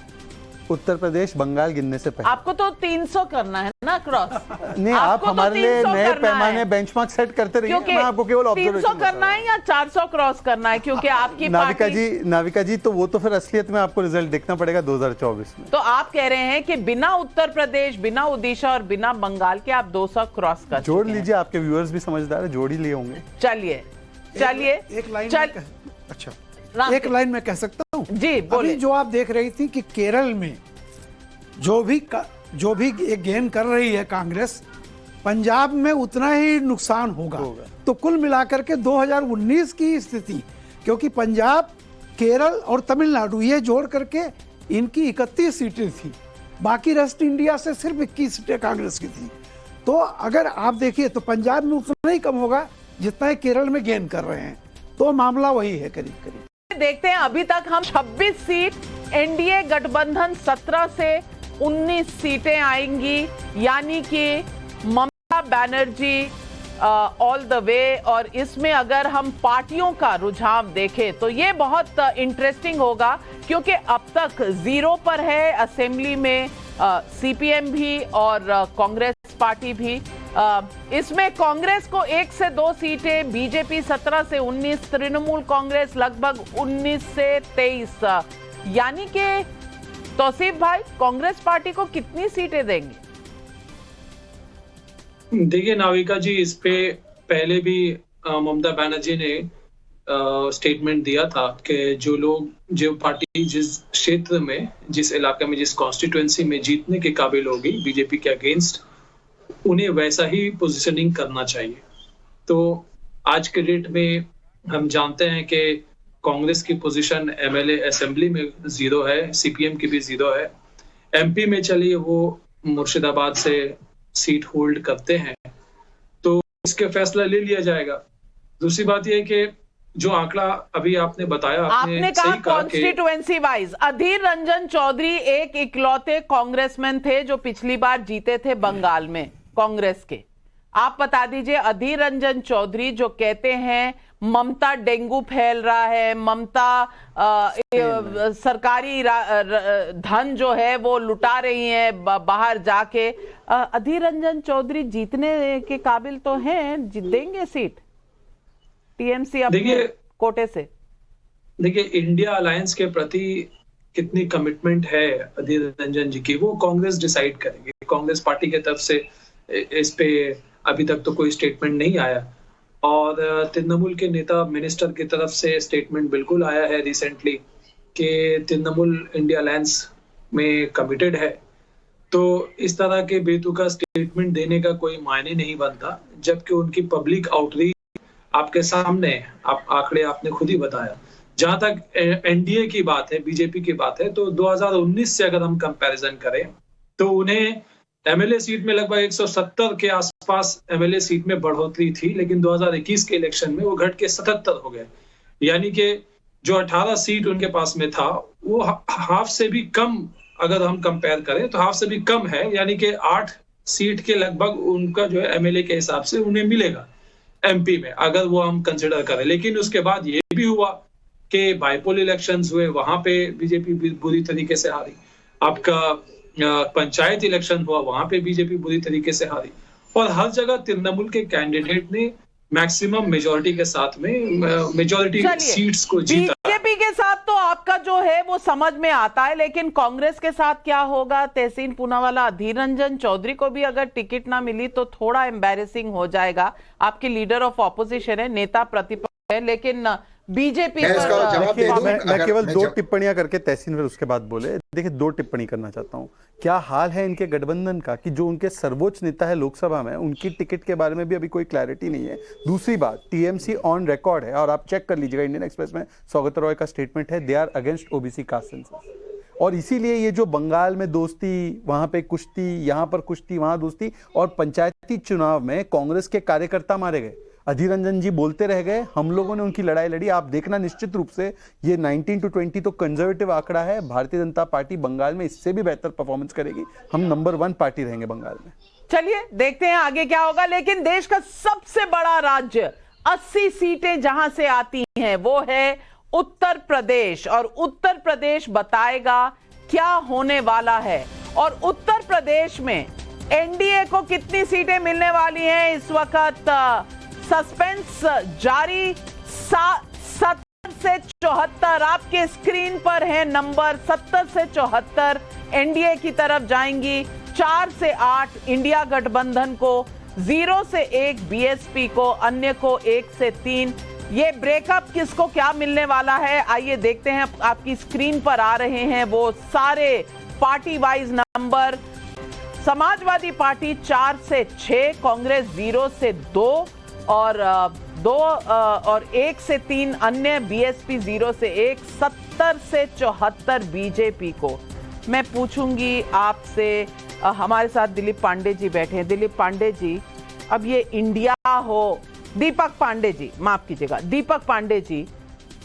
उत्तर प्रदेश बंगाल गिनने से पहले। आपको तो 300 करना है ना क्रॉस। नहीं, आप हमारे लिए नए पैमाने बेंचमार्क सेट करते रहिए, मैं आपको केवल ऑब्जर्वेशन 300 करना है या 400 क्रॉस करना है, क्योंकि आपकी नाविका जी तो वो तो फिर असलियत में आपको रिजल्ट देखना पड़ेगा 2024 में। तो आप कह रहे हैं कि बिना उत्तर प्रदेश, बिना उड़ीसा और बिना बंगाल के आप 200 क्रॉस कर जोड़ लीजिए। आपके व्यूअर्स भी समझदार है, जोड़ ही लिए होंगे। चलिए एक लाइन में कह सकता हूँ जी, बोलिए। जो आप देख रही थी कि केरल में जो भी एक गेन कर रही है कांग्रेस, पंजाब में उतना ही नुकसान होगा। तो कुल मिलाकर के 2019 की स्थिति, क्योंकि पंजाब, केरल और तमिलनाडु ये जोड़ करके इनकी 31 सीटें थी, बाकी रेस्ट इंडिया से सिर्फ 21 सीटें कांग्रेस की थी। तो अगर आप देखिए तो पंजाब में उतना ही कम होगा जितना केरल में गेन कर रहे हैं। तो मामला वही है करीब करीब। देखते हैं, अभी तक हम 26 सीट, एनडीए गठबंधन 17 से 19 सीटें आएंगी, यानी कि Mamata Banerjee all the way. और इसमें अगर हम पार्टियों का रुझान देखें तो ये बहुत इंटरेस्टिंग होगा, क्योंकि अब तक 0 पर है असेंबली में सीपीएम भी और कांग्रेस पार्टी भी। इसमें कांग्रेस को 1 से 2 सीटें, बीजेपी 17 से 19, तृणमूल कांग्रेस लगभग 19 से 23। यानी कि तौसीफ भाई, कांग्रेस पार्टी को कितनी सीटें देंगे? देखिए नाविका जी, इस पे पहले भी ममता बनर्जी ने स्टेटमेंट दिया था कि जो पार्टी जिस क्षेत्र में, जिस इलाके में, जिस कॉन्स्टिट्यूएंसी में जीतने के काबिल होगी बीजेपी के अगेंस्ट, उन्हें वैसा ही पोजीशनिंग करना चाहिए। तो आज के डेट में हम जानते हैं कि कांग्रेस की पोजीशन एमएलए असेंबली में 0 है, सीपीएम की भी 0 है। एमपी में चलिए वो मुर्शिदाबाद से सीट होल्ड करते हैं, तो इसके फैसला ले लिया जाएगा। दूसरी बात यह है कि जो आंकड़ा अभी आपने बताया, आपने कहा कॉन्स्टिट्यूएंसी वाइज, अधीर रंजन चौधरी एक इकलौते कांग्रेसमैन थे जो पिछली बार जीते थे बंगाल में कांग्रेस के। आप बता दीजिए, अधीर रंजन चौधरी जो कहते हैं ममता डेंगू फैल रहा है, ममता सरकारी धन जो है वो लुटा रही है बाहर जाके, अधीर रंजन चौधरी जीतने के काबिल तो हैं, देंगे सीट टीएमसी अपने कोटे से? देखिए, इंडिया अलायंस के प्रति कितनी कमिटमेंट है अधीर रंजन जी की, वो कांग्रेस डिसाइड करेगी। कांग्रेस पार्टी की तरफ से इस पे अभी तक तो कोई स्टेटमेंट नहीं आया, और तृणमूल के नेता मिनिस्टर की तरफ से स्टेटमेंट बिल्कुल आया है रिसेंटली कि तृणमूल इंडिया अलायंस में कमिटेड है। तो इस तरह के बेतुका स्टेटमेंट देने का कोई मायने नहीं बनता, जबकि उनकी पब्लिक आउटरीच आपके सामने, आप आंकड़े आपने खुद ही बताया। जहां तक एनडीए की बात है, बीजेपी की बात है, तो 2019 से अगर हम कंपैरिजन करें तो उन्हें एमएलए सीट में लगभग 170 के आसपास एमएलए सीट में बढ़ोतरी थी, लेकिन 2021 के इलेक्शन में वो घट के 77 हो गए। यानी कि जो 18 सीट उनके पास में था वो हाफ से भी कम, अगर हम कंपेयर करें तो हाफ से भी कम है। यानी कि 8 सीट के लगभग उनका जो है एमएलए के हिसाब से उन्हें मिलेगा एमपी में, अगर वो हम कंसिडर करें। लेकिन उसके बाद ये भी हुआ कि बाइपोल इलेक्शंस हुए, वहां पे बीजेपी बुरी तरीके से हारी। आपका पंचायत इलेक्शन हुआ, वहां पे बीजेपी बुरी तरीके से हारी, और हर जगह तृणमूल के कैंडिडेट ने मैक्सिमम मेजॉरिटी के साथ में मेजॉरिटी सीट्स को जीता। बीजेपी के साथ तो आपका जो है वो समझ में आता है, लेकिन कांग्रेस के साथ क्या होगा? तहसीन पूनावाला, अधीर रंजन चौधरी को भी अगर टिकट ना मिली तो थोड़ा एम्बैरेसिंग हो जाएगा। आपके लीडर ऑफ ऑपोजिशन है, नेता प्रतिपक्ष है, लेकिन बीजेपी मैं केवल 2 टिप्पणियां करके तहसीन फिर उसके बाद बोले। देखिए, 2 टिप्पणी करना चाहता हूं। क्या हाल है इनके गठबंधन का कि जो उनके सर्वोच्च नेता है लोकसभा में, उनकी टिकट के बारे में भी अभी कोई क्लैरिटी नहीं है। दूसरी बात, टीएमसी ऑन रिकॉर्ड है, और आप चेक कर लीजिएगा, इंडियन एक्सप्रेस में सौगत रॉय का स्टेटमेंट है, they are against OBC caste census. और इसीलिए ये जो बंगाल में दोस्ती, वहां पे कुश्ती, यहां पर कुश्ती, वहां दोस्ती, और पंचायती चुनाव में कांग्रेस के कार्यकर्ता मारे गए, अधीर रंजन जी बोलते रह गए, हम लोगों ने उनकी लड़ाई लड़ी। आप देखना निश्चित रूप से ये 19 to 20 तो कंजर्वेटिव आंकड़ा है। भारतीय जनता पार्टी बंगाल में इससे भी बेहतर परफॉर्मेंस करेगी, हम नंबर 1 पार्टी रहेंगे बंगाल में। चलिए देखते हैं आगे क्या होगा। लेकिन देश का सबसे बड़ा राज्य 80 सीटें जहां से आती हैं वो है उत्तर प्रदेश, और उत्तर प्रदेश बताएगा क्या होने वाला है। और उत्तर प्रदेश में एनडीए को कितनी सीटें मिलने वाली हैं इस वक्त सस्पेंस जारी। 70 से 74 आपके स्क्रीन पर है नंबर, 70 से 74 एनडीए की तरफ जाएंगी, 4 से 8 इंडिया गठबंधन को, 0 से 1 बीएसपी को, अन्य को 1 से 3। ये ब्रेकअप किसको क्या मिलने वाला है आइए देखते हैं। आपकी स्क्रीन पर आ रहे हैं वो सारे party wise number. Samajwadi party 4 से 6, कांग्रेस 0 से 2 और 1 से 3 अन्य, बीएसपी 0 से 1, 70 से 74 बीजेपी को। मैं पूछूंगी आपसे, हमारे साथ दिलीप पांडे जी बैठे हैं। दिलीप पांडे जी, अब ये इंडिया हो, दीपक पांडे जी माफ कीजिएगा, दीपक पांडे जी,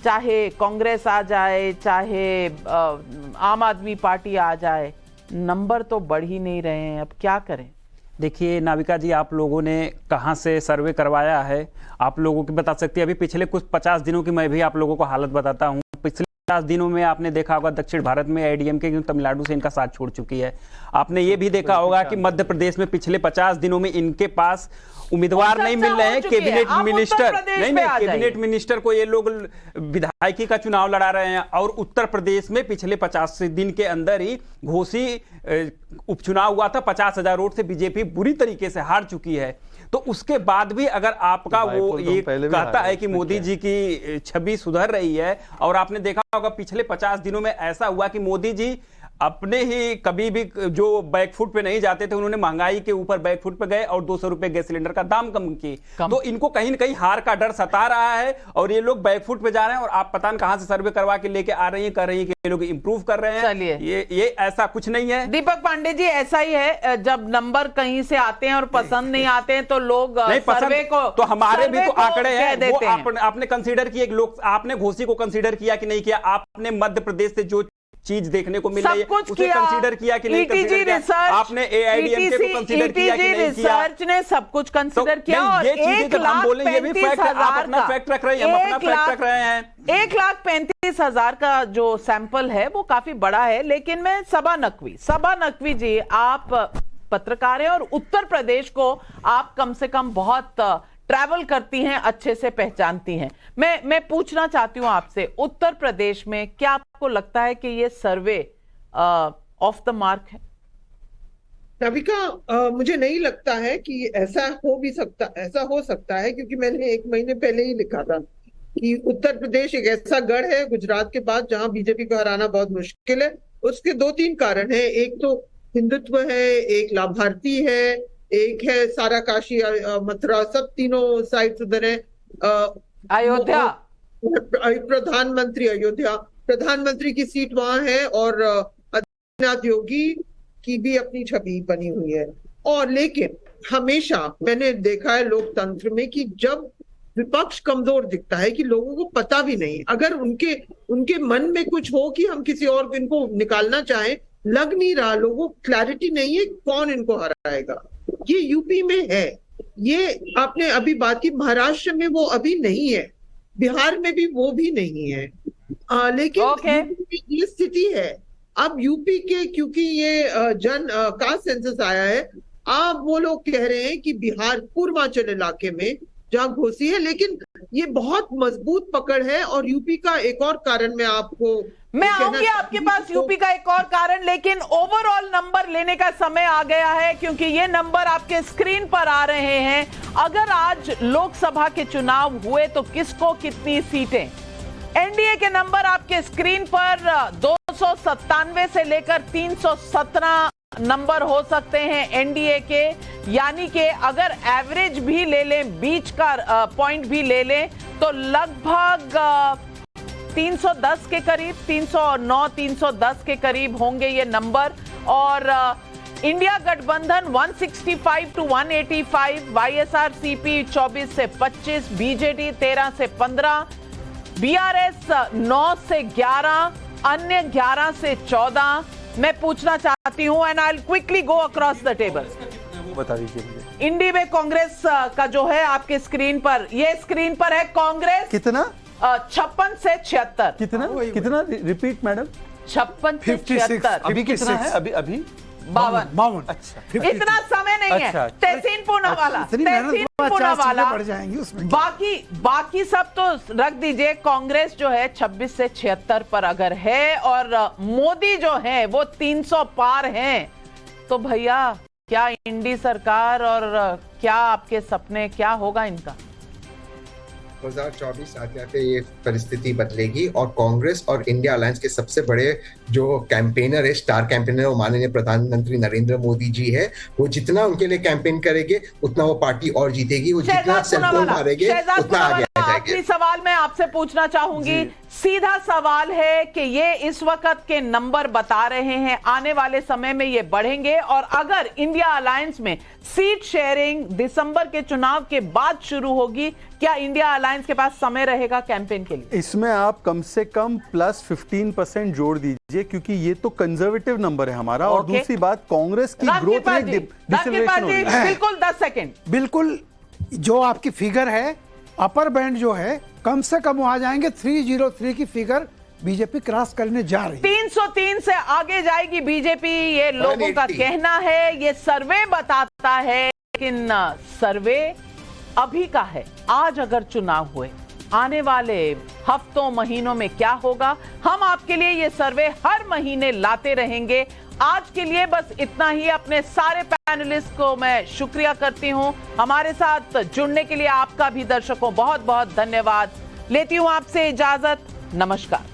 चाहे कांग्रेस आ जाए चाहे आम आदमी पार्टी आ जाए, नंबर तो बढ़ ही नहीं रहे हैं, अब क्या करें? देखिए नाविका जी, आप लोगों ने कहां से सर्वे करवाया है आप लोगों की बता सकती है। अभी पिछले कुछ 50 दिनों की मैं भी आप लोगों को हालत बताता हूं। पिछले 50 दिनों में आपने देखा होगा दक्षिण भारत में एआईएडीएमके की तमिलनाडु से इनका साथ छोड़ चुकी है। आपने ये भी देखा होगा कि मध्य प्रदेश में पिछले 50 दिनों में इनके पास उम्मीदवार नहीं मिल रहे हैं। कैबिनेट मिनिस्टर नहीं, कैबिनेट मिनिस्टर को ये लोग विधायकी का चुनाव लड़ा रहे हैं। और उत्तर प्रदेश में पिछले 50 दिन के अंदर ही घोसी उपचुनाव हुआ था, 50,000 वोट से बीजेपी बुरी तरीके से हार चुकी है। तो उसके बाद भी अगर आपका वो ये कहता है कि मोदी जी की छवि सुधर रही है, और आपने देखा होगा पिछले 50 दिनों में ऐसा हुआ कि मोदी जी अपने ही कभी भी जो बैकफुट पे नहीं जाते थे, उन्होंने महंगाई के ऊपर बैकफुट पे गए और 200 रुपए गैस सिलेंडर का दाम कम किए। तो इनको कहीं ना कहीं हार का डर सता रहा है और ये लोग बैकफुट पे जा रहे हैं। और आप पता नहीं कहां से सर्वे करवा के लेके आ रही हैं, कर रही हैं कि ये लोग इंप्रूव कर रहे हैं। ये ऐसा कुछ नहीं है दीपक पांडे जी, ऐसा ही है, जब नंबर कहीं से आते हैं और पसंद नहीं आते हैं तो लोग सर्वे को, तो हमारे भी तो आंकड़े हैं वो आपने कंसीडर किए। लोग आपने घोसी को कंसीडर किया कि नहीं किया? आपने मध्य प्रदेश से जो चीज देखने को मिल रही है उसे कंसीडर किया कि नहीं कंसीडर किया? आपने एआईडीएमके को कंसीडर किया कि नहीं किया? रिसर्च ने सब कुछ कंसीडर किया। और ये चीजें जब हम बोले ये भी फैक्ट है, आप अपना फैक्ट रख रहे हैं, हम अपना फैक्ट रख रहे हैं। 1,35,000 का जो सैंपल है वो काफी बड़ा है। लेकिन मैं सबा नकवी जी, आप पत्रकार हैं और उत्तर प्रदेश को आप कम से कम बहुत ट्रैवल करती हैं, अच्छे से पहचानती हैं। मैं पूछना चाहती हूं आपसे, उत्तर प्रदेश में क्या आपको लगता है कि ये सर्वे ऑफ द मार्क है? नाविका, मुझे नहीं लगता है कि ऐसा हो सकता है, क्योंकि मैंने 1 महीने पहले ही लिखा था कि उत्तर प्रदेश एक ऐसा गढ़ है गुजरात के बाद जहां बीजेपी को हराना बहुत मुश्किल है। उसके 2-3 कारण है। एक तो हिंदुत्व है, एक लाभार्थी है, एक है सारा काशी मथुरा, सब तीनों साइड उधर है। अयोध्या, प्रधानमंत्री की सीट वहां है और आदित्यनाथ योगी की भी अपनी छवि बनी हुई है। और लेकिन हमेशा मैंने देखा है लोकतंत्र में कि जब विपक्ष कमजोर दिखता है, कि लोगों को पता भी नहीं, अगर उनके मन में कुछ हो कि हम किसी और इनको निकालना चाहें, लग नहीं रहा, लोगों को क्लैरिटी नहीं है कौन इनको हराएगा। ये यूपी में है, ये आपने अभी बात की, महाराष्ट्र में वो अभी नहीं है, बिहार में भी वो भी नहीं है। लेकिन ये स्थिति है अब यूपी के, क्योंकि ये कास्ट सेंसस आया है। अब वो लोग कह रहे हैं कि बिहार पूर्वांचल इलाके में जहां घोसी है, लेकिन ये बहुत मजबूत पकड़ है। और यूपी का एक और कारण मैं आऊंगी आपके पास, यूपी का एक और कारण, लेकिन ओवरऑल नंबर लेने का समय आ गया है, क्योंकि ये नंबर आपके स्क्रीन पर आ रहे हैं। अगर आज लोकसभा के चुनाव हुए तो किसको कितनी सीटें? एनडीए के नंबर आपके स्क्रीन पर 297 से लेकर 317 नंबर हो सकते हैं एनडीए के, यानी कि अगर एवरेज भी ले लें, बीच का पॉइंट भी ले लें, तो लगभग 310 के करीब, 309 310 के करीब होंगे ये नंबर। और इंडिया गठबंधन 165 to 185, वाईएसआरसीपी 24 से 25, बीजेडी 13 से 15, बीआरएस 9 से 11, अन्य 11 से 14। मैं पूछना चाहती हूं, and I will quickly go across the table. बता दीजिए मुझे। इंडी में कांग्रेस का जो है आपके स्क्रीन पर, ये स्क्रीन पर है कांग्रेस कितना 56 से 76। कितना रिपीट मैडम? 56 से 76। अभी कितना है? अभी 52। अच्छा, इतना समय नहीं है। तहसीन पूनावाला, तहसीन पूनावाला बढ़ जाएंगी उसमें। बाकी सब तो रख दीजिए। कांग्रेस जो है 26 से 76 पर अगर है और मोदी जो है वो 300 पार हैं, तो भैया क्या इंडी सरकार और क्या आपके सपने, क्या होगा इनका? 2024 आते आते ये परिस्थिति बदलेगी और कांग्रेस और इंडिया अलायंस के सबसे बड़े जो कैंपेनर है, स्टार कैंपेनर, वो माननीय प्रधानमंत्री नरेंद्र मोदी जी है। वो जितना उनके लिए कैंपेन करेंगे उतना वो पार्टी और जीतेगी। वो जितना सेल्फोन मारेंगे उतना आगे आ जाएंगे। आखिरी सवाल मैं आपसे पूछना चाहूंगी, सीधा सवाल है कि ये इस वक्त के नंबर बता रहे हैं, आने वाले समय में ये बढ़ेंगे, और अगर इंडिया अलायंस में सीट शेयरिंग दिसंबर के चुनाव के बाद शुरू होगी, क्या इंडिया अलायंस के पास समय रहेगा कैंपेन के लिए? इसमें आप कम से कम प्लस 15% जोड़ दीजिए, क्योंकि ये तो कंजर्वेटिव नंबर है हमारा। और दूसरी बात, कांग्रेस की ग्रोथ रेट डिसलेरेशन हो रही है। बिल्कुल 10 सेकंड, बिल्कुल जो आपकी फिगर है, अपर बैंड जो है कम से कम वहां जाएंगे 303 की फिगर बीजेपी क्रॉस करने जा रही है। 303 से आगे जाएगी बीजेपी, ये लोगों का कहना है, ये सर्वे बताता है। लेकिन सर्वे अभी का है, आज अगर चुनाव हुए, आने वाले हफ्तों महीनों में क्या होगा, हम आपके लिए ये सर्वे हर महीने लाते रहेंगे। आज के लिए बस इतना ही। अपने सारे पैनलिस्ट को मैं शुक्रिया करती हूं, हमारे साथ जुड़ने के लिए आपका भी दर्शकों बहुत बहुत धन्यवाद। लेती हूं आपसे इजाजत, नमस्कार।